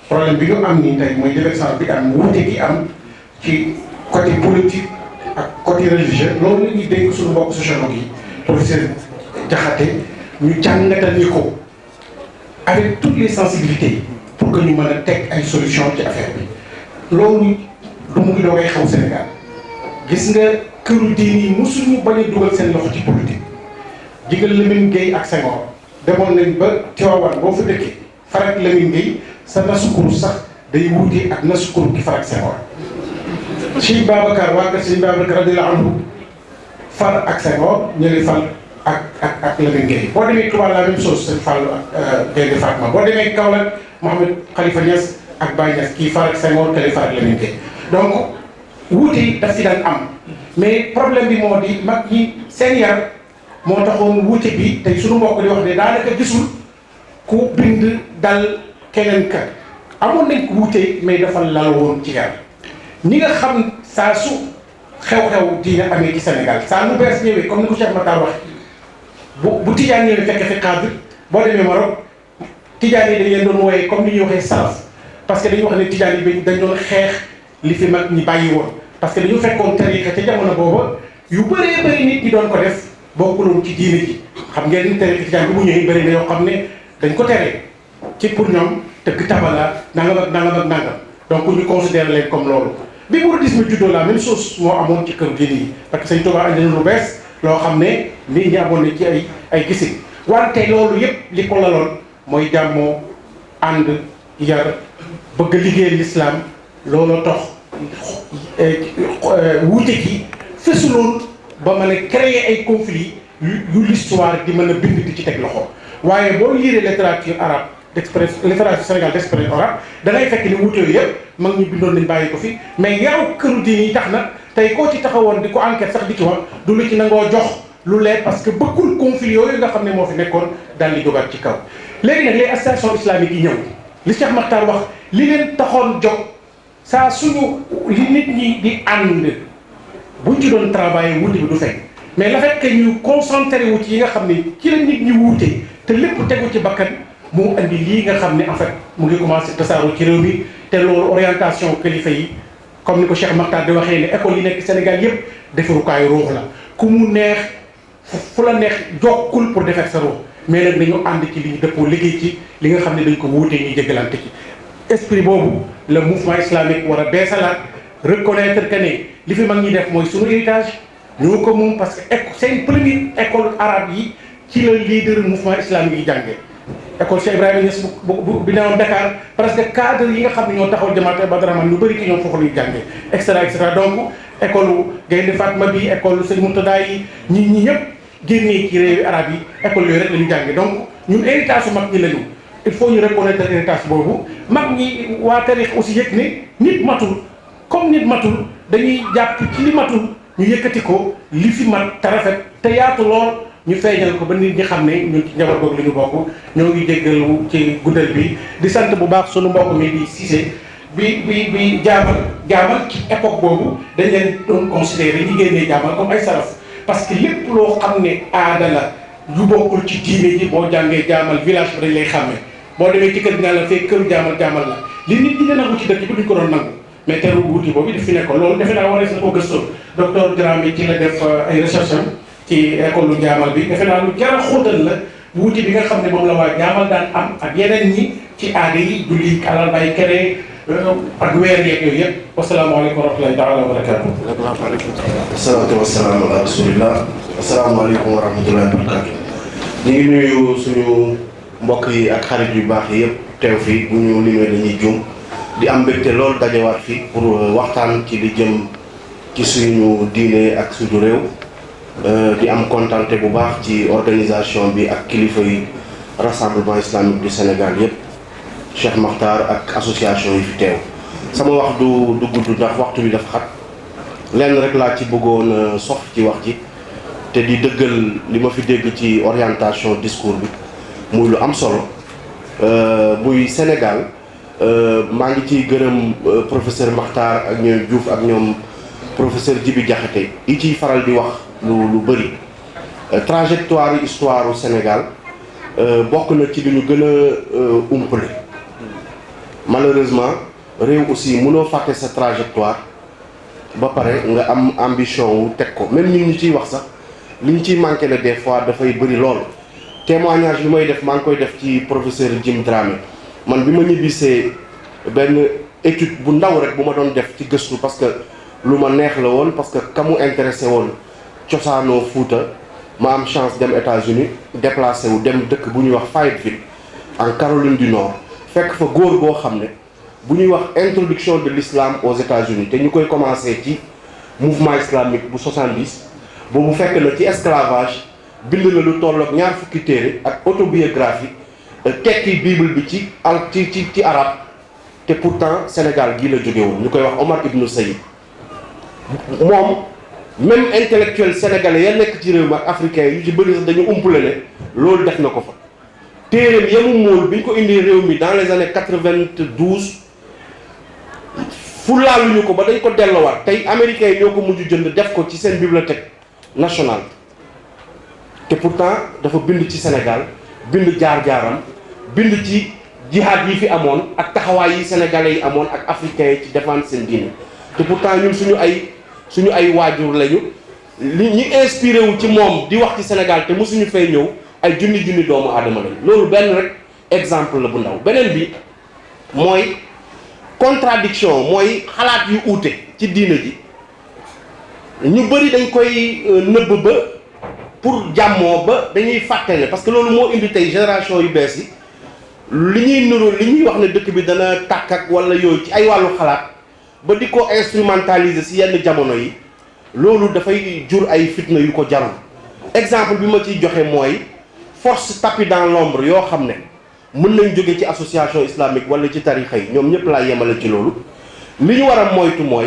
problème bi ñu am nii tey mooy divergence bi am wuute gi am ci côté politique ak côté religieux loolu la ñuy dénk suñu mbokk sociologue yi professeur Diakhaté ñu jàngatal ñu ko avec toutes les sensibilités pour que ñu mën a teg ay solution ci affaire bi loolu du mu ngi doogay xew Sénégal gis nga këru diine yi mosuñu bañ a dugal seen loxo ci politique jigal Lamine Gueye ak Senghor demoon nañ ba Tivaouane boo fa dëkkee farak Lamine Gueye sa nasukuru sax day wuute ak nasukuru ki farak Senghor Cheikh Babacar waa kër Cheikh Babacar radiyallahu anhu far ak Senghor ñële fal ak Lamine Gueye boo demee Touba la même chose seen Fallou ak Gaynde Fatma boo demee Kaolack Mohamed Khalifa Niass ak Baye Niass kii far ak Senghor kële far ak Lamine Gueye donc wuute daf ci daan am mais problème bi moo di mag ñi seen yar moo taxoon wuute bi tey suñu mbokk di wax ne daanaka gisul ku bind dal keneen ka amoon nañ ko wuute mais dafa lal woon ci yar ñi nga xam saa su xew-xew diine amee ci Sénégal saa lu bees ñëwee comme ni ko Cheikh Makhtar wax bu tijaan ñëwee fekk fi cadre boo demee Maroc tijaan yi dañ leen doon wooyee comme ni ñuy waxee salaf parce que dañuy wax ne tijaan yi dañ doon xeex li fi mag ñi bàyyi woon parce que dañu fekkoon tariqa ca jamono booba yu bëree bëri nit ñi doon ko def bokkuloon ci diine ji xam ngeen ni tariqa tijaan bi bu ñëwee bëri na yoo xam ne dañ ko tere ci pour ñoom tëgg tabala nangam ak nangam ak nangam donc ñu considéré leen comme loolu bi mouridisme juddoo la même chose moo amoon ci kër diine yi parce que Sëñ Tuubaa andi na lu bees loo xam ne nit ñi amoon na ci ay gisin wante loolu yëpp li ko laloon mooy jàmmoo ànd yar bëgg liggéey l'islam looloo tax wuute gi fësuloon ba mën a créer ay conflits yu l'histoire di mën a bind di ci teg loxo waaye boo liiree littérature arabe littérature Sénégal d'expression arabe da ngay fekk ni wuute yooyu yëpp mag ñu bindoon nañ bàyyi ko fi mais yaru këru diine yi tax na tey koo ci taxawoon di ko enquête sax di ci wax du lu ci nangoo jox lu leer parce que bëggul conflit yooyu nga xam ne moo fi nekkoon daal di jógaat ci kaw léegi nag les associations islamiques yi ñëw li Cheikh Makhtar wax li leen taxoon jóg saa suñu li nit ñi di ànd buñ ci doon travailler wuute bi du fekk mais le fait que ñu concentré wu ci yi nga xam ne ci la nit ñi wuute te lépp tegu ci bakkan mu andi lii nga xam ne en fait mu ngi commencé tasaaroo ci réew mi te loolu orientation kilifa yi comme ni ko Cheikh Makhtar di waxee ne école yi nekk Sénégal yëpp defarukaayu ruux la ku mu neex fu la neex jokkul pour defar sa ruux mais nag dañu ànd ci li ñu dëppoo liggéey ci li nga xam ne dañ ko wuutee ñuy jéggalante ci esprit boobu le mouvement islamique war a beesalaat reconnaître que ne li fi mag ñi def mooy suñu héritage ñoo ko moom parce que seen première école arabe yi ci la leader mouvement islamique yi jàngee école Cheikh Ibrahima Niass bi newoon Dakar parce que cadre yi nga xam ne ñoo taxaw jamaate Badraman ñu bëri ci ñoom foofu la ñuy jàngee et cetera donc école Gaynde Fatma bi école Sëñ Murtada yi ñi ñëpp génnee ci réewi arabe yi école yooyu rek la ñu jàngee donc ñun héritage su mag ñi la ñu il faut ñu reconnaître héritage boobu mag ñi waa tarix aussi yëg ne nit matul comme nit matul dañuy jàpp ci li matul ñu yëkkati ko li fi mat te rafet te yaatu lool ñu feeñal ko ba nit ñi xam ne ñun ci njaboot googu li ñu bokk ñoo ngi jéggalu ci guddal bi di sant bu baax sunu mbokk mi di Cissé bi jaamal ci époque boobu dañ leen doon considéré ñi génnee jaamal comme ay salaf parce que lépp loo xam ne aada la lu bokkul ci diine ji boo jàngee jaamal village bi dañ lay xàmmee boo demee ci kër gi la fekk këru jaamal la li nit ñi nga nangu ci dëkk bi duñ ko doon nangu mais teru wuuti boobu daf fi nekkoon loolu defe naa warees na ko gëstoo docteur Dramé ci la def ay recherche am ci école lu jaamal bi defe naa lu jar a xóotal la wuuti bi nga xam ne moom la waa jaamal daan am ak yeneen ñi ci aada yi julli alal bay kere ak weer yeeg yooyu yëpp wasalaamaaleykum wa rahmatulahi taala wa barakaatu. asalaatu wasalaamu ala rasulillah asalaamaaleykum wa rahmatulahi wa barakaatu. ñu ngi nuyu suñu mbokk yi ak xarit yu baax yi yëpp teew fii bu ñu limee dañuy jum di am mbégte loolu dajewaat fii pour waxtaan ci li jëm ci suñu diine ak suñu réew di am contenté bu baax ci organisation bi ak kilifa yi rassemblement islamique du Sénégal yépp Cheikh Makhtar ak association yi fi teew sama wax du gudd ndax waxtu bi dafa xat lenn rek laa ci bëggoon sof ci wax ji te di dëggal li ma fi dégg ci orientation discours bi muy lu am solo muy Sénégal maa ngi ciy gërëm professeur Makhtar ak ñoom Diouf ak ñoom professeur Djibi Diakhaté yi ciy faral di wax lu bëri trajectoire histoire u Sénégal bokk na ci li ñu gën a umpale malheureusement réew aussi mënoo fàtte sa trajectoire ba pare nga am ambition wu teg ko même ñun ñu ciy wax sax li ñu ciy manqué la des fois dafay bëri lool témoignage bi may def maa ngi koy def ci professeur Jim Dramé man bi ma ñibbisee benn étude bu ndaw rek bu ma doon def ci gëstu parce que lu ma neex la woon parce que ka mu intéressé woon cosaanoo Fuuta ma am chance dem États-Unis déplacé wu dem dëkk bu ñuy wax Fayetteville en Caroline du Nord fekk fa góor boo xam ne bu ñuy wax introduction de l'islam aux États-Unis te ñu koy commencé ci mouvement islamique bu 70 boobu fekk na ci esclavage bind na lu tolloog ñaar fukki téere ak autobiographie tekki bible bi ci arabe te pourtant Sénégal gii la jóge woon ñu koy wax Omar Ibn Saïd moom même intellectuel sénégalais ya nekk ci réew mi ak africain yi ñu ci bëri sax dañu umpule ne loolu def na ko fa téereem yamu móol bi ñu ko indi réew mi dans les années 92 fulaaluñu ko ba dañ ko delloowaat tey américains yi ñoo ko mujj jënd def ko ci seen bibliothèque nationale te pourtant dafa bind ci Sénégal bind jaar-jaaram bind ci jihaad yi fi amoon ak taxawaay yi sénégalais yi amoon ak africains yi ci défendre seen diine te pourtant ñun suñu ay waajur lañu li ñi inspiré wu ci moom di wax ci Sénégal te mosuñu fay ñëw ay junni doomu aadama lañu loolu benn rek exemple la bu ndaw beneen bi mooy contradiction mooy xalaat yu uute ci diine ji ñu bëri dañ koy nëbb ba pour jàmmoo ba dañuy fàttale parce que loolu moo indi tey génération yu bees yi li ñuy nuru li ñuy wax ne dëkk bi dana tàkk ak wala yooyu ci ay wàllu xalaat ba di ko instrumentaliser si yenn jamono yi loolu dafay jur ay fitna yu ko jarul exemple bi ma ciy joxe mooy force tapis dans l'ombre yoo xam ne mën nañ jóge ci association islamique wala ci tarixa yi ñoom ñëpp laa yemale ci loolu li ñu war a moytu mooy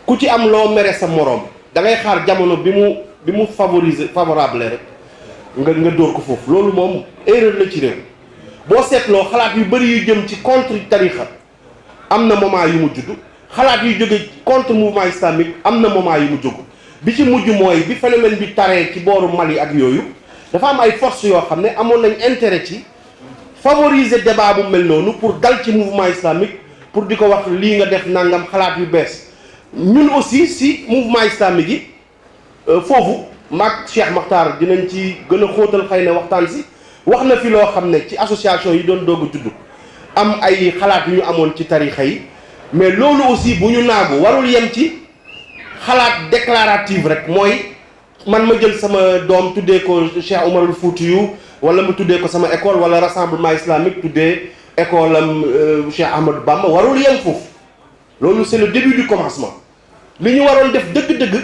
ku ci am loo mere sa moroom da ngay xaar jamono bi mu favorable rek nga dóor ko foofu loolu moom erreur la ci réew boo seetloo xalaat yu bëri yu jëm ci contre tarixa am na moment yu mu judd xalaat yu jóge contre mouvement islamique am na moment yu mu jóg bi ci mujj mooy bi phénomène bi taree ci booru Mali ak yooyu dafa am ay force yoo xam ne amoon nañ intérêt ci favoriser débat bu mel noonu pour dal ci mouvement islamique pour di ko wax lii nga def nangam xalaat yu bees ñun aussi si mouvement islamique yi foofu maag Cheikh Makhtar dinañ ci gën a xóotal xëy na waxtaan si wax na fi loo xam ne ci association yi doon doog a judd am ay xalaat yu ñu amoon ci tarixa yi mais loolu aussi bu ñu naagu warul yem ci xalaat déclarative rek mooy man ma jël sama doom tuddee ko Cheikh Oumarul Foutiyou wala ma tuddee ko sama école wala rassemblement islamique tuddee école am Cheikh Ahmadou Bamba warul yem foofu loolu c'est le début du commencement li ñu waroon def dëgg-dëgg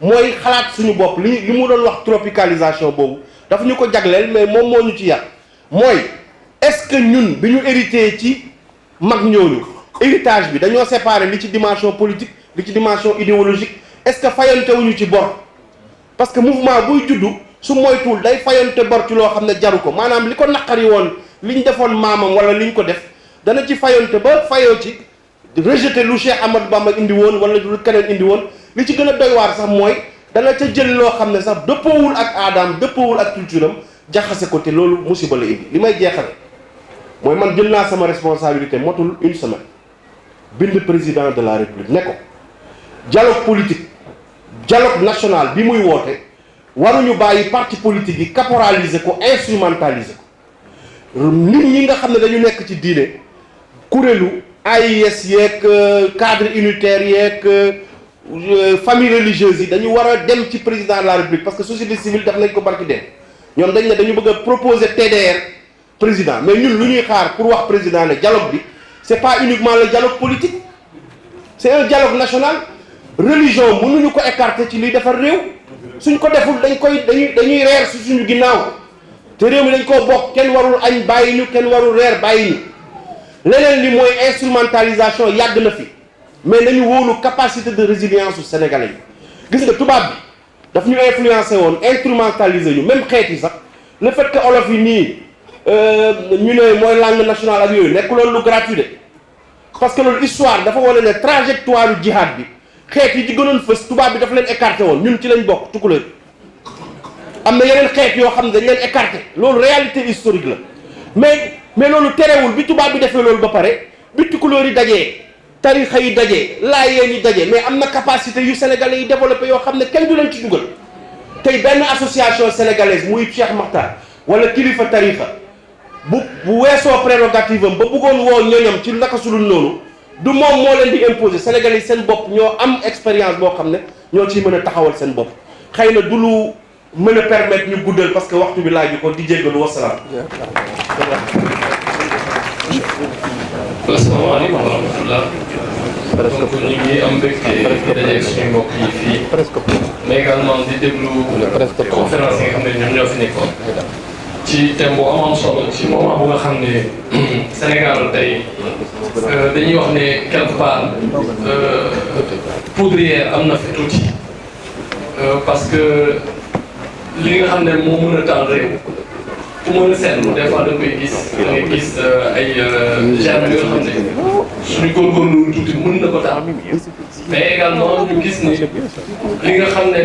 mooy xalaat suñu bopp li mu doon wax tropicalisation boobu dafa ñu ko jagleel mais moom moo ñu ci yàq mooy est-ce que ñun bi ñu hérité ci mag ñooñu héritage bi dañoo séparer li ci dimension politique li ci dimension idéologique est-ce que fayantewuñu ci bor parce que mouvement buy juddu su moytuwul day fayante bor ci loo xam ne jaru ko maanaam li ko naqari woon li ñu defoon maamam wala li ñu ko def dana ci fayante ba fayoo ci rejeté lu Cheikh Ahmadou Bamba indi woon wala lu keneen indi woon li ci gën a doy waar sax mooy dana ca jël loo xam ne sax dëppoowul ak aadaam dëppoowul ak culture am jaxase ko te loolu musiba la indi li may jeexale mooy man jël naa sama responsabilité motul une semaine bind président de la république ne ko dialogue politique dialogue national bi muy woote waruñu bàyyi parti politique yi caporaliser ko instrumentaliser ko nit ñi nga xam ne dañu nekk ci diine kuréelu AIS yeeg cadre unitaire yeeg famille religieuse yi dañu war a dem ci président de la république parce que société civile daf nañ ko barki dem ñoom dañ ne dañu bëgg a proposer TDR président mais ñun lu ñuy xaar pour wax président ne dialogue bi c'est pas uniquement le dialogue politique c'est un dialogue national religion mënuñu ko écarter ci liy defar réew suñ ko deful dañuy reer si suñu ginnaaw te réew mi dañ koo bokk kenn warul añ bàyyi ñu kenn warul reer bàyyi ñu leneen li mooy instrumentalisation yàgg na fi mais nañu wóolu capacité de résilience su sénégalais yi gis nga tubaab bi daf ñu influencé woon instrumentaliser ñu même xeet yi sax le fait que olof yi nii ñu ne mooy langue nationale ak yooyu nekk loolu lu gratuit de parce que loolu histoire dafa wane ne trajectoire yu jihad bi xeet yi ci gënoon fës tubaab bi dafa leen écarté woon ñun ci lañ bokk tukulóor am na yeneen xeet yoo xam ne dañ leen écarté loolu réalité historique la mais loolu terewul bi tubaab bi defee loolu ba pare bi tukulóor yi dajee tarixa yi dajee laayeen yi dajee mais am na capacité yu sénégalais yi développé yoo xam ne kenn du leen ci dugal tey benn association sénégalaise muy Cheikh Makhtar wala kilifa tarixa bu weesoo prérogative am ba bëggoon woo ñoñam ci naka sulul noonu du moom moo leen di imposer sénégalais yi seen bopp ñoo am expérience boo xam ne ñoo ciy mën a taxawal seen bopp xëy na du lu mën a permettre ñu guddal parce que waxtu bi laaj ko di jéggalu wasalaam. asalaamaaleykum wa rahmatulah. donc ñu ngi am mbégte dajeeg suñu mbokk yi fii mais également di déglu conférence yi nga xam ne ñoom ñoo fi nekkoon ci thème bu am solo ci moment bu nga xam ne Sénégal tey dañuy wax ne quelque part poudrière am na fi tuuti parce que li nga xam ne moo mën a taal réew ku mën a seetlu des fois da nga koy gis da ngay gis ay germes yoo xam ne suñu góorgóorlu tuuti mën na ko taal mais également ñu gis ni li nga xam ne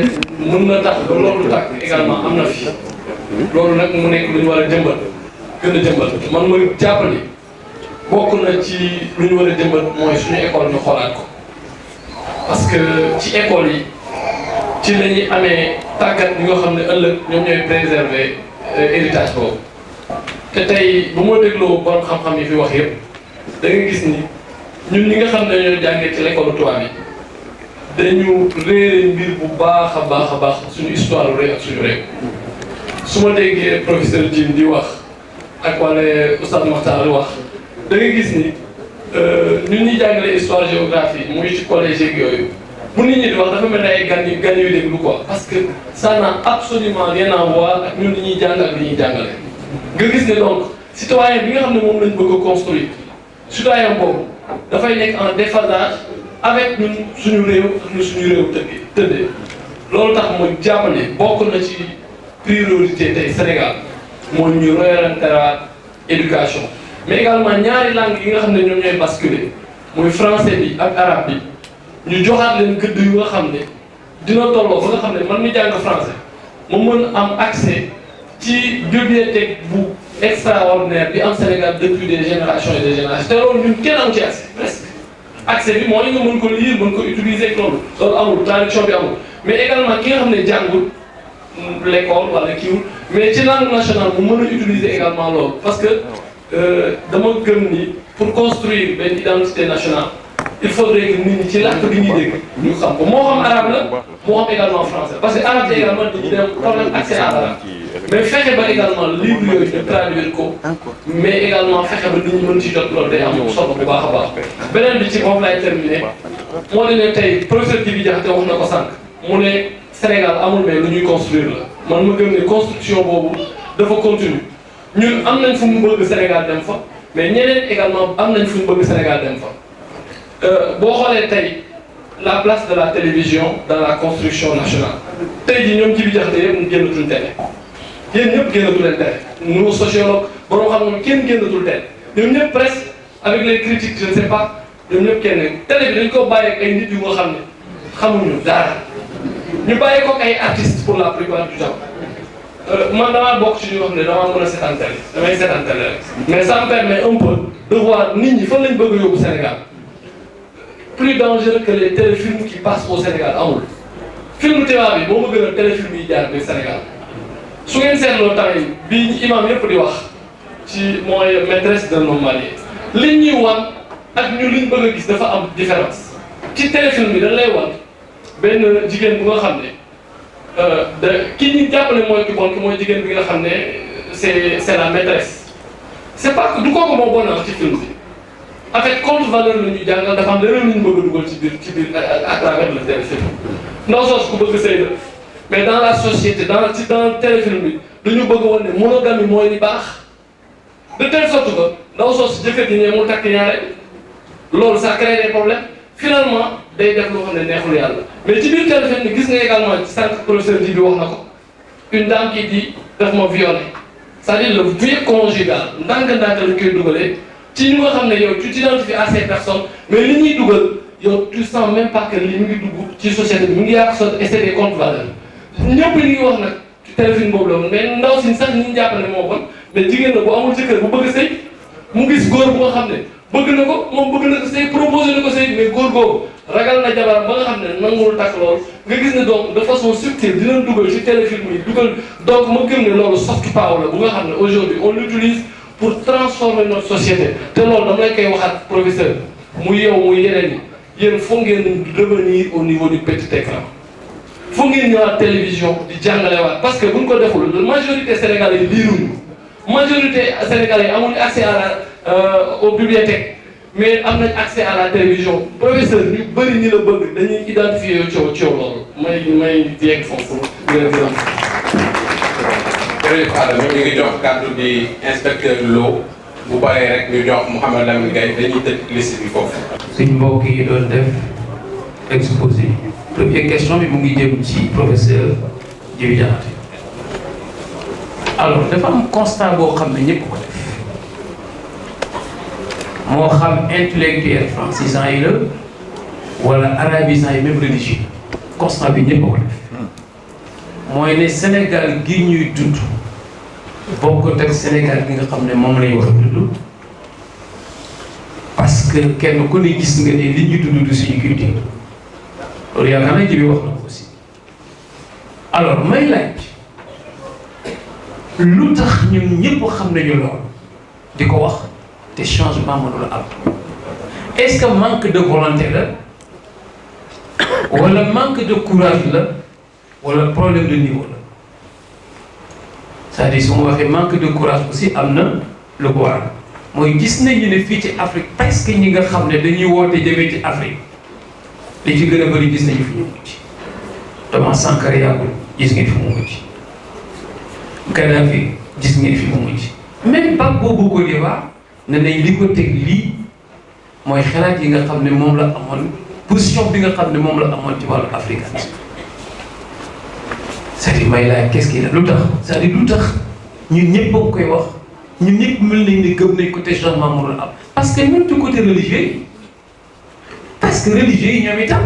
mën na tax ba loolu tàkk également am na fi loolu nag mu nekk lu ñu war a jëmbat gën a jëmbat man ma jàpp ni bokk na ci lu ñu war a jëmbat mooy suñu école ñu xoolaat ko parce que ci école yi ci la ñuy amee tàggat ñi nga xam ne ëllëg ñoom ñooy préserver héritage boobu te tey bu ma dégloo borom xam-xam yi fi wax yëpp da nga gis ni ñun ñi nga xam ne ñoo jàngee ci l'école tubaab yi dañu réere mbir bu baax a baax suñu histoire réew ak suñu réew su ma déggee professeur Djim di wax ak wala Oustaz Makhtar wax da nga gis ni ñun ñuy jàngale histoire géographie muy ci collège yeeg yooyu bu nit ñi di wax dafa mel ne ay gan yu déglu quoi parce que ça n'a absolument rien à voir ak ñun li ñuy jàng ak li ñuy jàngale. nga gis ne donc citoyen bi nga xam ne moom lañ bëgg a construire citoyen boobu dafay nekk en déphasage avec ñun suñu réew ak ñu suñu réew tëddee loolu tax mu jàpp ne bokk na ci priorité tey Sénégal mooy ñu royalanteraat éducation mais également ñaari langues yi nga xam ne ñoom ñooy basculer muy français bi ak arabe bi. ñu joxaat leen gëdd yu nga xam ne dina tolloo ba nga xam ne man mi jàng français ma mën am accès ci bibliothèque bu extraordinaire bi am Sénégal depuis des générations et des générations te loolu ñun kenn am ci accès presque accès bi mooy nga mën ko lire mën ko utiliser loolu amul traduction bi amul mais également ki nga xam ne jàngul l'école wala kiiwul mais ci langue nationale mu mën a utiliser également loolu parce que dama gëm ni pour construire benn identité nationale il faudrait que nit ñi ci làkk bi ñuy dégg ñu xam ko moo xam arabe la moo xam également français parce que arabe également dañuy dem problème accès à l'arabe mais fexe ba également livre yooyu ñu traduire ko mais également fexe ba nit ñi mën ci jot loolu day am solo bu baax a baax. beneen bi ci foofu laay terminer moo di ne tey professeur Djibi Diakhaté wax na ko sànq mu ne Sénégal amul mais lu ñuy construire la man ma gëm ne construction boobu dafa continue ñun am nañ fu mu bëgg Sénégal dem fa mais ñeneen également am nañ fu mu bëgg Sénégal dem fa. boo xoolee tey la place de la télévision dans la construction nationale tey jii ñoom Djibi Diakhaté yëpp ñu génnatul télé yéen ñëpp génnatul leen télé nous sociologue borom xam nga kenn génnatul télé ñoom ñëpp presque avec les critiques je ne sais pas ñoom ñëpp kenn télé bi dañ ko bàyyi ak ay nit yu nga xam ne xamuñu dara ñu bàyyi ko ak ay artistes pour la plupart du temps man damaa bokk ci ñu wax ne damaa mën a seetaan télé damay seetaan télé rek mais ça me permet un peu de voir nit ñi fan lañ bëgg a yóbbu Sénégal. plus dangereux que les téléfilms qui passent au Sénégal amul film tubaab bi moo ma gën a téléfilm yi jaar biir Sénégal su ngeen seetloo temps yi bii imam yëpp di wax ci mooy maîtresse d'un homme marié liñ ñuy wan ak ñu liñ bëgg a gis dafa am différence ci téléfilm bi dañ lay wan benn jigéen bu nga xam ne ki ñu jàppale mooy ki bon ki mooy jigéen bi nga xam ne c'est la maîtresse c'est pas que du kooku moo bon ci film bi en fait contre valeur la ñuy jàngal dafa am leneen lu ñu bëgg a dugal ci biir à travers le téléfilm ndaw soos ku bëgg sëy la mais dans la société dans téléfilm bi dañu bëgg woon ne monogamie mooy li baax de telle sorte que ndaw soos jëkkër ji ñee mu takk ñaare loolu ça crée des problèmes finalement day def loo xam ne neexul yàlla mais ci biir téléfilm bi gis nga également ci sànq professeur ji bi wax na ko une dame qui dit daf ma violé c'est-à-dire le viol conjugal ndànk-ndànk lañ koy dugalee ci ñu nga xam ne yow tu t'identifies à ces personnes mais li ñuy dugal yow tu sens même pas que li mu ngi dugg ci société bi mu ngi yàq et c'est des contre-valeurs ñëpp li ngi wax nag ci téléfilm boobu la woon mais ndaw si sax ñi ñu jàpp ne moo bon mais jigéen la bu amul jëkkër bu bëgg a sëy mu gis góor bu nga xam ne bëgg na ko moom bëgg na ko sëy proposé na ko sëy mais góor googu ragal na jabaram ba nga xam ne nangul takk loolu nga gis ne donc de façon subtile dina dugal ci téléfilm yi dugal donc ma gëm ne loolu soft power la bu nga xam ne aujourd'hui on l'utilise pour transformer notre société te loolu dama lay koy waxaat professeur muy yow muy yeneen yi yéen foog ngeen revenir au niveau du petit écran foog ngeen ñëwaat télévision di jàngalewaat parce que buñ ko deful la majorité sénégalais yi liiruñu majorité sénégalais yi amuñu accès à la aux bibliothèques mais am nañ accès à la télévision professeur ñu bëri ñi la bëgg dañuy identifier yow coow loolu may yegg foofu jërëjëf Adama ñu ngi jox kàddu di inspecteur Lo bu paree rek ñu jox Mouhamed Lamine Gaye dañuy tëj liste bi foofu. suñ mbokk yi doon def exposé première question bi mu ngi jëm ci professeur Djibi Diakhaté alors dafa am constat boo xam ne ñëpp ko def moo xam intellectuel francisant yi la wala arabisant yi même religieux constat bi ñëpp ko def mooy ne Sénégal gi ñuy dund bokkut ak Sénégal gi nga xam ne moom lañu war a dund parce que kenn ku ne gis nga ne li ñu dund du suñu culture loolu yaakaar naa Djibi wax na ko aussi alors may laaj lu tax ñun ñëpp xam nañu loolu di ko wax te changement mënul am est-ce que manque de volonté la wala manque de courage la wala problème de niveau la c'est-à-dire su ma waxee manque de courage aussi am na lu ko waral mooy gis nañu ne fii ci Afrique presque ñi nga xam ne dañuy woote jëmee ci Afrique li ci gën a bëri gis nañu fi ñu mujj Thomas Sankara yàggul gis ngeen fi mu mujj Kadhafi gis ngeen fi mu mujj même bac boobu ko débat ne nañ li ko teg lii mooy xalaat yi nga xam ne moom la amoon position bi nga xam ne moom la amoon ci wàllu africanisme c'est-à-dire may laaj qu'est-ce qu'il a lu tax c'est-à-dire lu tax ñun ñëpp boo koy wax ñun ñëpp mel nañ ne gëm nañ ko te changement mënul am parce que même du côté religieux yi parce que religieux yi ñoom itam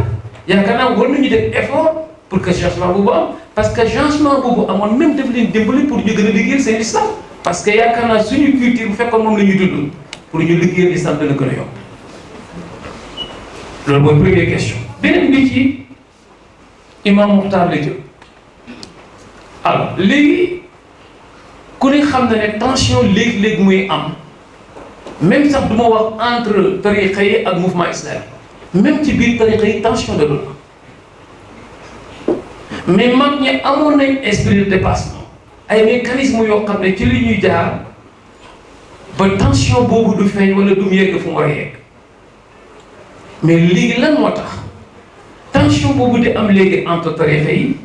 yaakaar naa war nañu def effort pour que changement boobu am parce que changement boobu amoon même daf leen dimbali pour ñu gën a liggéeyal seen islam parce que yaakaar naa suñu culture bu fekkoon moom la ñuy dund pour ñu liggéeyal islam dana gën a yomb loolu mooy première question beneen bi ci imam Mokhtar la jëm alors léegi ku ne xam na ne tension léegi-léegi muy am même sax du ma wax entre tariqa yi ak mouvement islamique même ci biir tariqa yi tension da doon mais mag ñi amoon nañ esprit de dépassement ay mécanismes yoo xam ne ci li ñuy jaar ba tension boobu du feeñ wala du mu yegg fu mu war a yegg mais léegi lan moo tax tension boobu di am léegi entre tariqa yi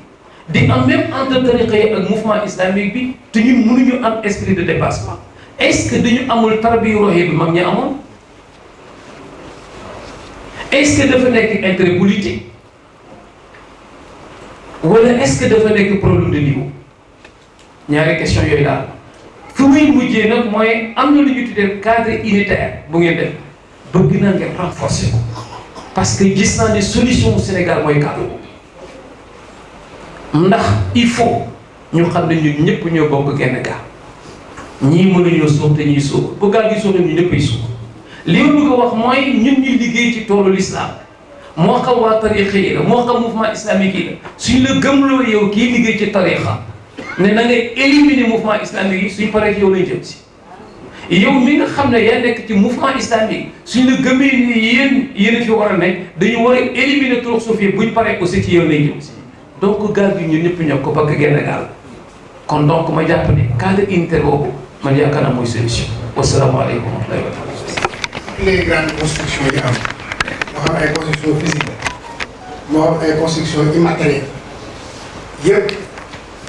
di am même entre tariqa yi ak mouvement islamique bi te ñun mënuñu am esprit de dépassement est-ce que dañu amul tarbiya ruuhi bi mag ñi amoon est-ce que dafa nekk intérêt politique wala est-ce que dafa nekk problème de niveau ñaari question yooyu daal fu muy mujjee nag mooy am na lu ñu tuddee cadre unitaire bu ngeen def bëgg naa ngeen renforcer ko parce que gis naa ne solution au Sénégal mooy cadre boobu ndax il faut ñu xam ne ñun ñëpp ñoo bokk genn gaal ñii mënuñoo suuf te ñuy suuf bu gaal gi suuf ñu ñëppay suuf li ma bëgg a wax mooy ñun ñuy liggéey ci toolu l'islam moo xam waa tariqa yi la moo xam mouvement islamique yi la suñ la gëmloo yow kii liggéey ci tariqa ne na ngay éliminer mouvement islamique yi suñ paree yow lañ jëm si yow mi nga xam ne yaa nekk ci mouvement islamique suñ la gëmee ni yéen a fi war a nekk dañu war a éliminer trop suuf yi buñ paree aussi ci yow lañ jëm si donc gaal gi ñun ñëpp ñoo ko bëgg genn gaal kon donc ma jàpp ne cadre unitaire boobu man yaakaar naa mooy solution wasalaamaaleykum wa rahmatullahi wa barakatuh toutes les grandes constructions yi am moo xam ay construction physique moo xam ay construction immatérielle yëpp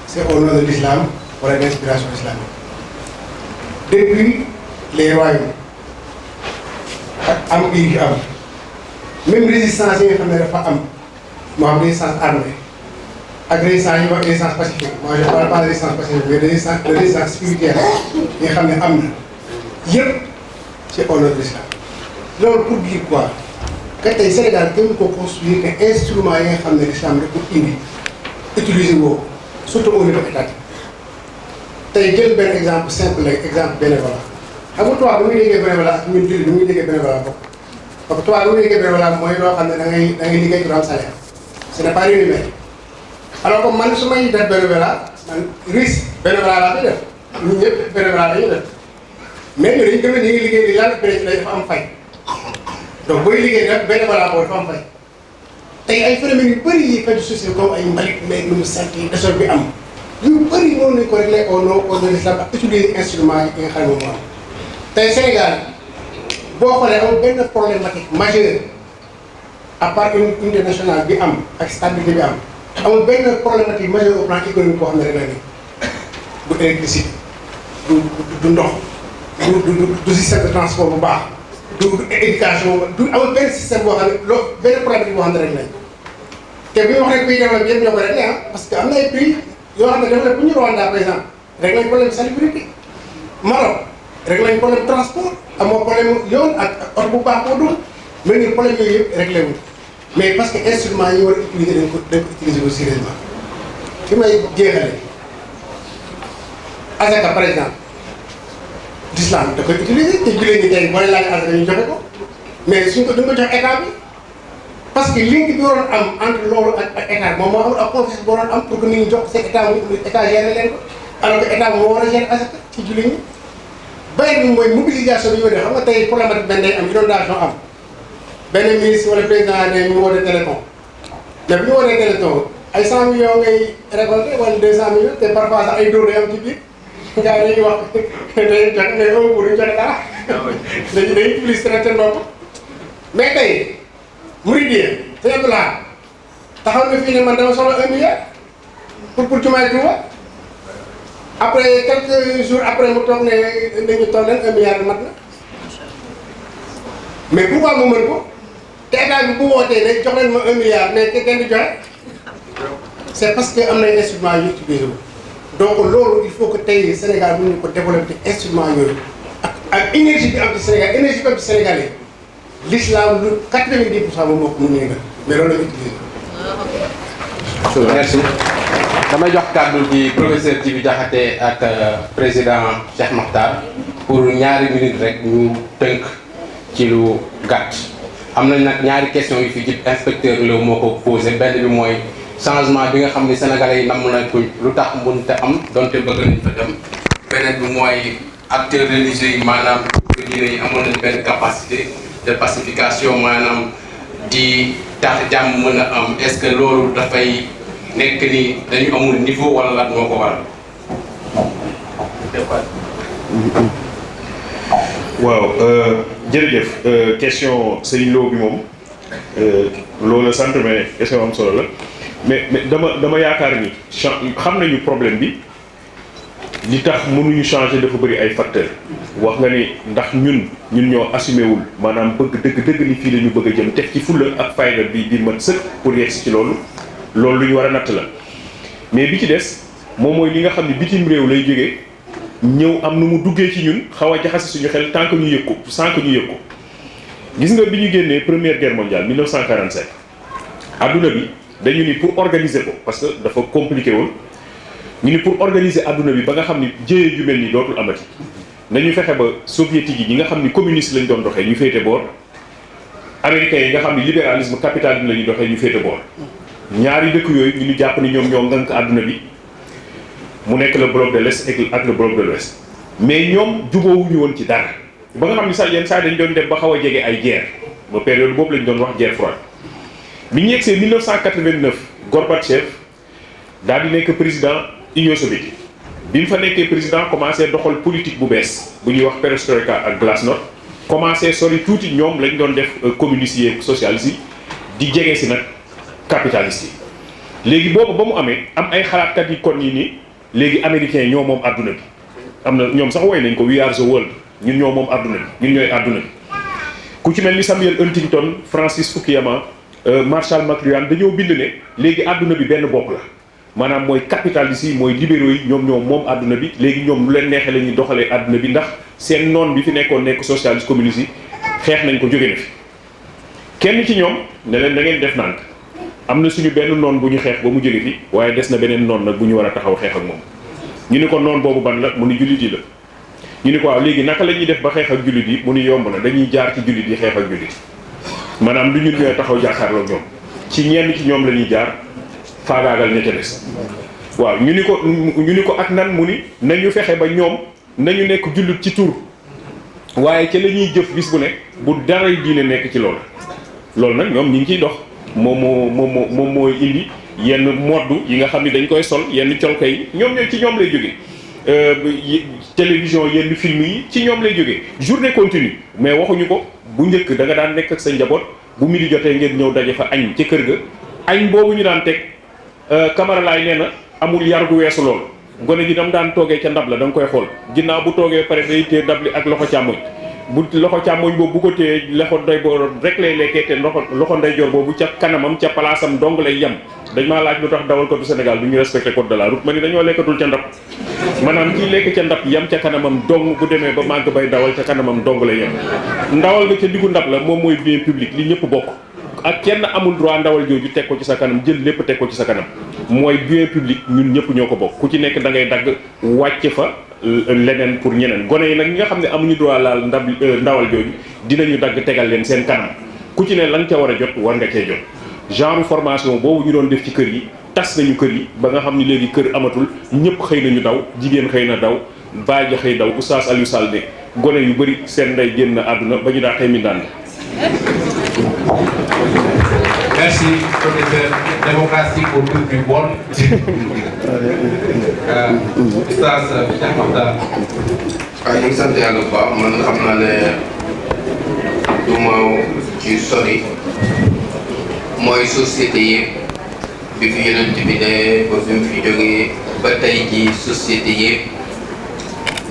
c'est au nom de l'islam wala d'inspiration islamique depuis les royaumes ak am yi am même résistance yi nga xam ne dafa am moo xam résistance armée ak résistance yi wax résistance pacifique moi je parle pas de résistance pacifique mais de résistance spirituelle yi nga xam ne am na yëpp c'est au nom de l'islam loolu pour dire quoi que tey Sénégal kenn ko construire que instrument yi nga xam ne l'islam rek pour indi utiliser woo surtout au niveau étatique tey jël benn exemple simple la exemple bénévolat xam nga tubaab bi muy déggee bénévolat ak ñun jullit bi muy déggee bénévolat bokk parce que tubaab bi muy déggee bénévolat mooy loo xam ne da ngay liggéey pour am salaire ce n'est pas rémunéré alors que man su may def bénévolat man risque bénévolat laa koy def ñun ñëpp bénévolat la ñuy def mais ñu dañu gëm ne ñu ngi liggéey di yàlla dafa am fay donc booy liggéey nag bénévolat boobu dafa am fay tey ay phénomènes yu bëri yi fait société comme ay mbalit mais nu mu sant désordre bi am yu bëri noonu lañ ko réglé au nom de l'islam ak utiliser instruments yi nga xam ne moom moo am tey Sénégal boo xoolee amul benn problématique majeure à part unité nationale bi am ak stabilité bi am amul benn problématique majeure au plan économique boo xam ne rek la ni du électricité du ndox du système de transport bu baax du éducation du amul benn système boo xam ne loo benn problématique boo xam ne rek lañ te bu ñu wax rek pays développé yëpp ñoo ko réglé ah parce que am na ay pays yoo xam ne développé bu ñu Rwanda par exemple rek lañ problème salubrité Maroc rek lañ problème transport amoo problème yoon ak oto bu baax boo dul mais ñun problème yooyu yëpp réglé wu mais parce que instrument yi war a utiliser dañ ko utiliser ko sérieusement fi may jeexale azaka par exemple l'islam da koy utiliser te jullit ñi tey boo leen laaj azaka ñu joxe ko mais suñ ko duñ ko jox état bi parce que link bi waroon am entre loolu ak état moom moo amul ak confiance bi waroon am pour que nit ñi jox seen état mu état géré leen ko alors que état moo war a gérer azaka ci jullit ñi beneen bi mooy mobilisation bi ñu xam nga tey problématique benn day am inondation am benn ministre wala président ne ñu woote téléthon mais bu ñu wootee téléthon ay 100 millions ngay récolté wala 200 millions te parfois sax ay dóor day am ci biir gars yi dañuy wax dañuy joxe mais au bout duñ joxe dara dañuy publicité seen bopp mais tey Mourideen sëñ Abdoulaye taxaw na fii ne man dama soxla 1 milliard pour jumaay Touba après quelques jours après mu toog ne dañu toog leen 1 milliard mat na mais pourquoi mu mën ko te état bi bu wootee ne jox leen ma 1 milliard mais kenn du joxe c'est parce que am nañ instrument yu utilisé wu donc loolu il faut que tey Sénégal bu ñu ko développé instrument yooyu ak énergie bi am ci Sénégal énergie bi am ci Sénégal yi l'islam lu 90% moom moo ko mën a mais loolu la ñu utilisé. merci damay jox kàddu gi professeur Djibi Diakhaté ak président Cheikh Makhtar pour ñaari minutes rek ñu tënk ci lu gàtt. am nañ nag ñaari question yu fi jib inspecteur Lo moo ko posé benn bi mooy changement bi nga xam ni sénégalais yi namm nañ ko lu tax mënut a am donte bëgg nañ fa dem. beneen bi mooy acteurs religieux yi maanaam diine yi amoon nañ benn capacité de pacification maanaam di tax jàmm mën a am est-ce que loolu dafay nekk ni dañu amul niveau wala lan moo ko waral. waaw jërëjëf question Serigne Lo bi moom loolu la sant mais question am solo la mais dama yaakaar ni xam nañu problème bi li tax mënuñu changer dafa bëri ay facteurs wax nga ni ndax ñun ñoo assumé wul maanaam bëgg dëgg ni fii la ñu bëgg a jëm teg ci fulla ak fayda bi mat sëkk pour yegg ci loolu lu ñu war a natt la mais bi ci des moom mooy li nga xam ne bitim réew lay jógee ñëw am nu mu duggee ci ñun xaw a jaxase suñu xel tant que ñu yëg ko sans que ñu yëg ko gis nga bi ñu génnee première guerre mondiale 1945 adduna bi dañu ni pour organiser ko parce que dafa compliqué woon ñu ni pour organiser adduna bi ba nga xam ni jëyee ju mel ni dootul amati nañu fexe ba soviétique yi ñi nga xam ni communiste lañ doon doxee ñu féete boor américains yi nga xam ni libéralisme capitalisme la ñuy doxee ñu féete boor ñaari dëkk yooyu ñu jàpp ni ñoom ñoo ngànk adduna bi mu nekk le bloc de l'Est ak le bloc de l'Ouest mais ñoom jubóowuñu woon ci dara ba nga xam ni sax yenn saa dañ doon dem ba xaw a jege ay guerre ba période boobu lañ doon wax guerre froide bi ñu yegsee 1989 Gorbatchev daal di nekk président Union soviétique bi mu fa nekkee président commencé doxal politique bu bees bu ñuy wax perestroïka ak glasnost commencé sori tuuti ñoom lañ doon def communistes yi socialistes yi di jege si nag capitalistes yi léegi boobu ba mu amee am ay xalaatkat yi kon yi ni léegi américains ñoo moom adduna bi am na ñoom sax woy nañ ko we are the world ñun ñoo moom adduna bi ñun ñooy adduna bi ku ci mel ni Samuel Huntington Francis Fukuyama Marshall McLuhan dañoo bind ne léegi adduna bi benn bopp la maanaam mooy capitalistes yi mooy libéraux yi ñoom ñoo moom adduna bi léegi ñoom lu leen neexee la ñuy doxalee adduna bi ndax seen noon bi fi nekkoon nekk socialiste communiste yi xeex nañ ko jóge na fi kenn ci ñoom ne leen da ngeen def nànk am na suñu benn noon bu ñu xeex ba mu jóge fi waaye des na beneen noon nag bu ñu war a taxaw xeex ak moom ñu ni ko noon boobu ban la mu ni jullit yi la ñu ni ko waaw léegi naka la ñuy def ba xeex ak jullit yi mu ni yomb na dañuy jaar ci jullit yi xeex ak jullit maanaam du ñun ñooy taxaw jàkkaarloo ñoom ci ñenn ci ñoom la ñuy jaar faagaagal ña ca des waaw ñu ni ko ak nan mu ni nañu fexe ba ñoom nañu nekk jullit ci tur waaye ca la ñuy jëf bis bu ne bu daray diine nekk ci loolu loolu nag ñoom ñi ngi ciy dox moom mooy indi yenn modd yi nga xam ni dañ koy sol yenn colka yi ñoom ñooy ci ñoom lay jógee télévision yenn film yi ci ñoom lay jógee journée continue mais waxuñu ko bu njëkk da nga daan nekk ak sa njaboot bu midi jotee ngeen ñëw daje fa añ ca kër ga añ boobu ñu daan teg Camara laay nee na amul yar gu weesu loolu gone gi dam daan toogee ca ndab la da nga koy xool ginnaaw bu toogee pare day téye ndab li ak loxo càmmoñ bu loxo càmmoñ boobu bu ko téye loxo ndeyjoor rek lay lekkee te loxo ndeyjoor boobu ca kanamam ca palaasam dong lay yem dañ maa laaj lu tax dawalkatu Sénégal du ñu respecté code de la route ma ni dañoo lekkatul ca ndab maanaam kii lekk ca ndab yem ca kanamam dong bu demee ba màgg bay dawal ca kanamam dong lay yem ndawal nga ca diggu ndab la moom mooy bien public li ñëpp bokk ak kenn amul droit ndawal jooju teg ko ci sa kanam jël lépp teg ko ci sa kanam mooy bien public ñun ñëpp ñoo ko bokk ku ci nekk da ngay dagg wàcc fa leneen pour ñeneen gone yi nag ñi nga xam ne amuñu droit laal ndawal jooju dinañu dagg tegal leen seen kanam ku ci ne la nga ca war a jot war nga cee jot genre formation boobu ñu doon def ci kër yi tas nañu kër yi ba nga xam ni léegi kër amatul ñëpp xëy nañu daw jigéen xëy na daw baay ja xëy daw oustaz Aliou Sall ne gone yu bëri seen ndey génn na àdduna ba ñu daa xëy mi daan. Merci, professeur. Démocratie au bout du bon. Oustaz Cheikh Makhtar. waaye ñu ngi sant yàlla bu baax man xam naa ne du ma ci sori mooy société yëpp bi fi yonent bi ne ba fi mu fi jógee ba tey ji société yëpp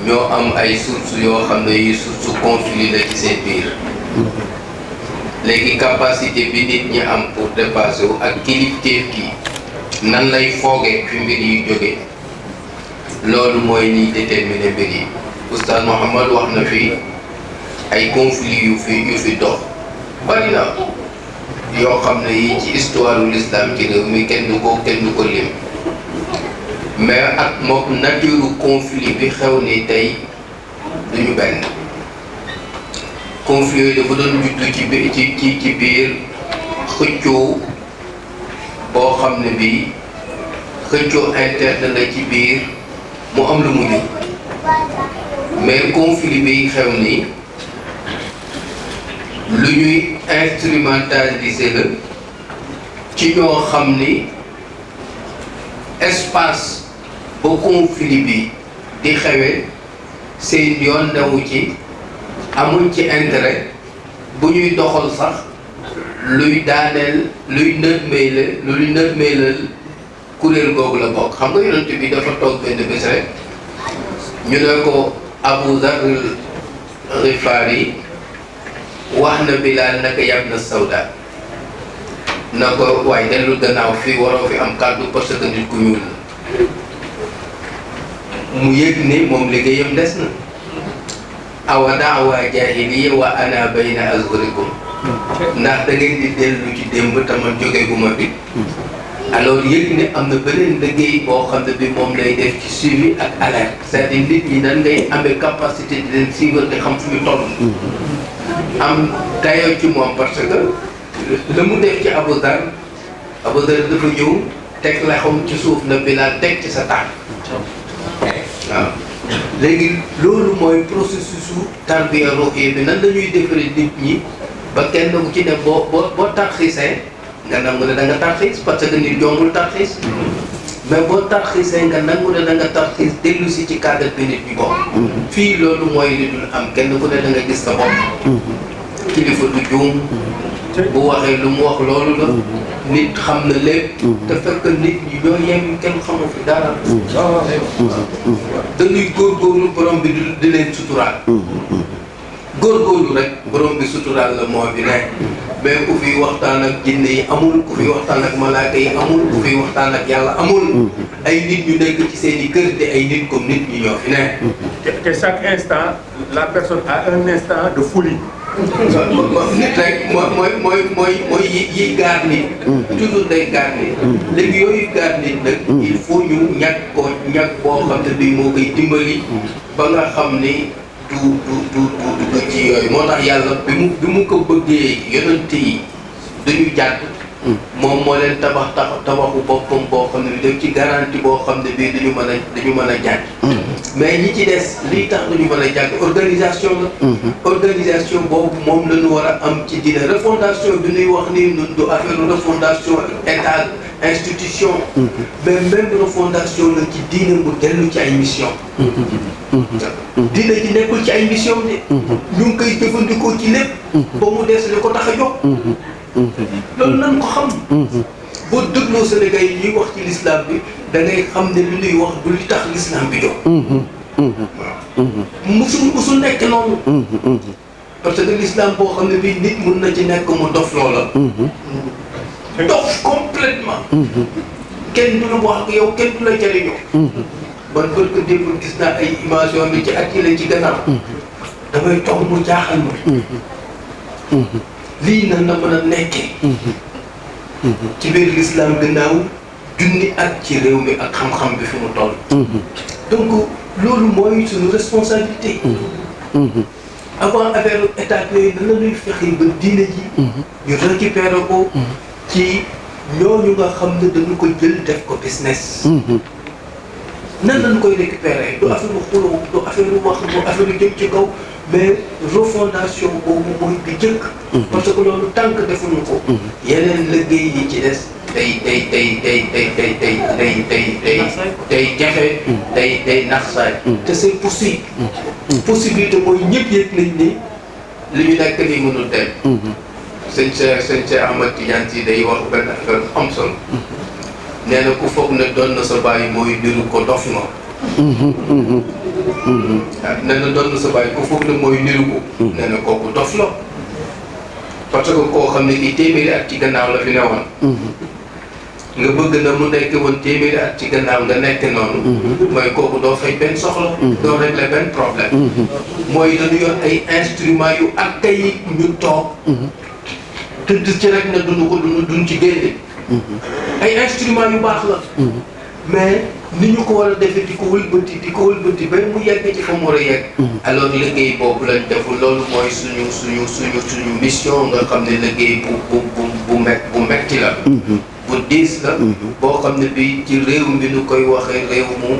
ñoo am ay sources yoo xam ne yi source conflit la ci seen biir. léegi capacité bi nit ñi am pour dépasser wu ak kilifteef gi nan lay foogee fi mbir yi jógee loolu mooy liy déterminer mbir yi Oustaz Mouhamad wax na fi ay conflits yu fi dox bari na yoo xam ne yi ci histoire u l'islam ci réew mi kenn du ko lim mais ak moom nature conflit bi xew ni tey duñu benn conflit yooyu dafa doon juddu ci biir xëccoo boo xam ne bii xëccoo interne la ci biir mu am lu mu jur mais conflit bi xew ni lu ñuy instrumentaliser la ci ñoo xam ni espace ba conflit bi di xewee seen yoon newu ci amuñ ci intérêt bu ñuy doxal sax luy daaneel luy nërmeelal kuréel googu la bokk xam nga yonent bi dafa toog benn bés rek ñu ne ko Abu Dharr Ghifari wax na Bilaal naka yab na Sawda na ko waaye dellu gannaaw fii waroo fi am kàddu parce que nit ku ñuul la mu yëg ni moom liggéeyam des na awa daawa jaahiliya wa ana bayna azhurikum ndax da ngeen di dellu ci démb taman jóge gu ma bi alors yëg ne am na beneen liggéey boo xam ne bi moom lay def ci suivi ak alerte c'est-à-dire nit ñi nan ngay amee capacité di leen suivre te xam fu ñu toll am dayoo ci moom parce que la mu def ci Abu Dharr dafa ñëw teg la xam ci suuf na Bilaal teg ci sa tànk waaw léegi loolu mooy processus su tarbiya ruuhiya bi nan la ñuy defaree nit ñi ba kenn ku ci ne boo tarxiisee nga nangu ne da nga tarxiis parce que nit jombul tarxiis mais boo tarxiisee nga nangu ne da nga tarxiis dellu si ci cadre bi nit ñi bokk. fii loolu mooy li dul am kenn ku ne da nga gis sa bopp. kilifa du juum. bu waxee lu mu wax loolu la. nit xam na lépp. te fekk nit ñi ñoo yem kenn xamu fi dara. dañuy góorgóorlu borom bi di leen suturaal. góorgóorlu rek borom bi suturaal la moo bi nekk. mais ku fi waxtaan ak jinne yi amul ku fi waxtaan ak malaaka yi amul ku fi waxtaan ak yàlla amul. ay nit ñu nekk ci seen i kër te ay nit comme nit ñi ñoo fi nekk. te chaque instant la personne a un instant de folie. nit rek mooy yi gaar nit. toujours day gaar nit. léegi yooyu gaar nit nag. il faut ñu ñàkk boo xam ne bii moo koy dimbali. ba nga xam ni du ko ci yooyu moo tax yàlla bi mu ko bëggee yonent yi duñu jàdd. moom moo leen tabaxu boppam boo xam ne bi def ci garantie boo xam ne bii dañu mën a jàdd. mais ñi ci des lii tax duñu mën a jàdd organisation la. organisation boobu moom la ñu war a am ci dina refondation bi ñuy wax ni ñun du affaire refondation état institution. mais même refondation la ci diine mu dellu ci ay mission. diine ji nekkul ci ay mission de. ñu ngi koy jëfandikoo ci lépp. ba mu des li ko tax a jóg. loolu nan ko xam. boo dégloo Sénégal yi ñuy wax ci l'islam bi da ngay xam ne li ñuy wax du li tax l'islam bi jóg. musul nekk noonu. parce que l'islam boo xam ne bii nit mun na ci nekk mu dof loola. dof complètement. kenn du la wax ak yow kenn du la jëriñoo. man bët ko démb gis naa ay image yoo xam ne ci at yi la ci gannaaw. damay toog mu jaaxal ma. lii nan la mën a nekkee. ci biir l'islam gannaaw junni at ci réew mi ak xam-xam bi fi mu toll. donc loolu mooy suñu responsabilité. avant affaire état yooyu nan la ñuy fexe ba diine ji. ñu récupérer ko ci ñooñu nga xam ne dañu ko jël def ko business. nan lañ koy récupérer du affaire xuloo du affaire wax du affaire jëm ci kaw mais refondation boobu mooy bi jëkk. parce que loolu tant que defuñu ko. yeneen liggéey yi ci des day jafe. day nax saay. te c'est possible. possibilité mooy ñëpp yëg nañ ni li ñu nekk nii mënul dem. sëñ Cheikh Ahmad Tidiane si day wax benn affaire am solo. nee na ku foog ne doon na sa bàyyi mooy niru ko dof nga. nee na doon na sa bàyyi ku foog ne mooy niru ko. nee na kooku dof la. parce que koo xam ne kii téeméeri at ci gannaaw la fi newoon. nga bëgg na mu nekk woon téeméeri at ci gannaaw nga nekk noonu. mooy kooku doo fay benn soxla. doo régler benn problème. mooy dañu yor ay instruments yu archaïque ñu toog. tëdd ci rek na duñ ci génne. ay instruments yu baax la. mais ni ñu ko war a defee di ko wëlbati ba mu yegg ci fa mu war a yegg. alors liggéey boobu lañ defu loolu mooy suñu mission nga xam ne liggéey bu metti la. bu diis la. boo xam ne bi ci réew mi nu koy waxee réew mu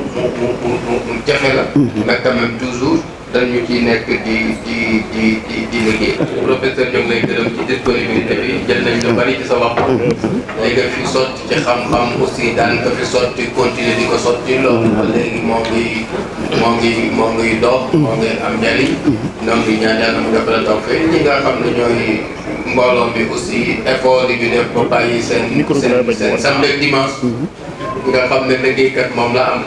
jafe la. mais quand même toujours dañu ci nekk di liggéey. professeur ñu ngi lay gërëm ci disponibilité bi jël nañ lu bari ci sa wax. léegi nga fi sotti ci xam-xam aussi daan nga fi sotti continuer di ko sotti loolu ba léegi moo ngi dox. moo ngi am njariñ. ñoo ngi ñaan yàlla mu def la taw fee ñi nga xam ne ñooy mbooloo mi aussi effort yi ñu def ba bàyyi seen samedi ak dimanche. nga xam ne liggéeykat moom la am.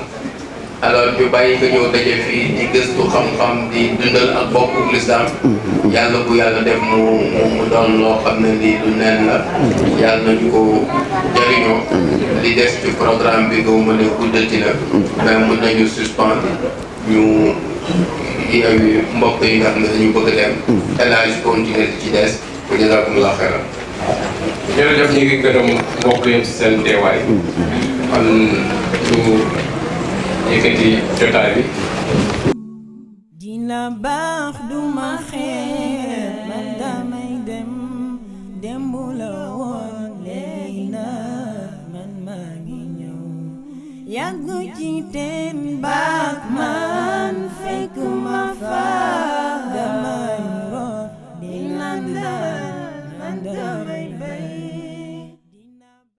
alors ñu bàyyi nga ñëw daje fii di gëstu xam-xam di dundal ak bokku lislaam. yàlla bu yàlla def mu doon loo xam ne lii du neen la. yàlla nañu ko jariñoo. li des ci programme bi nga mën a guddati la. mais mën nañu suspendre ñu yeewi mbokk yi nga xam ne dañu bëgg dem. élage continuer ci des. jazakumullah xayran. jërëjëf ñu ngi gërëm mbokk yi ci seen teewaay. kon ñu yëkkati jotaay bi. dina baax duma xeer man damay dem bu la woon léegi man maa ngi ñëw yàgg ci teen baak ma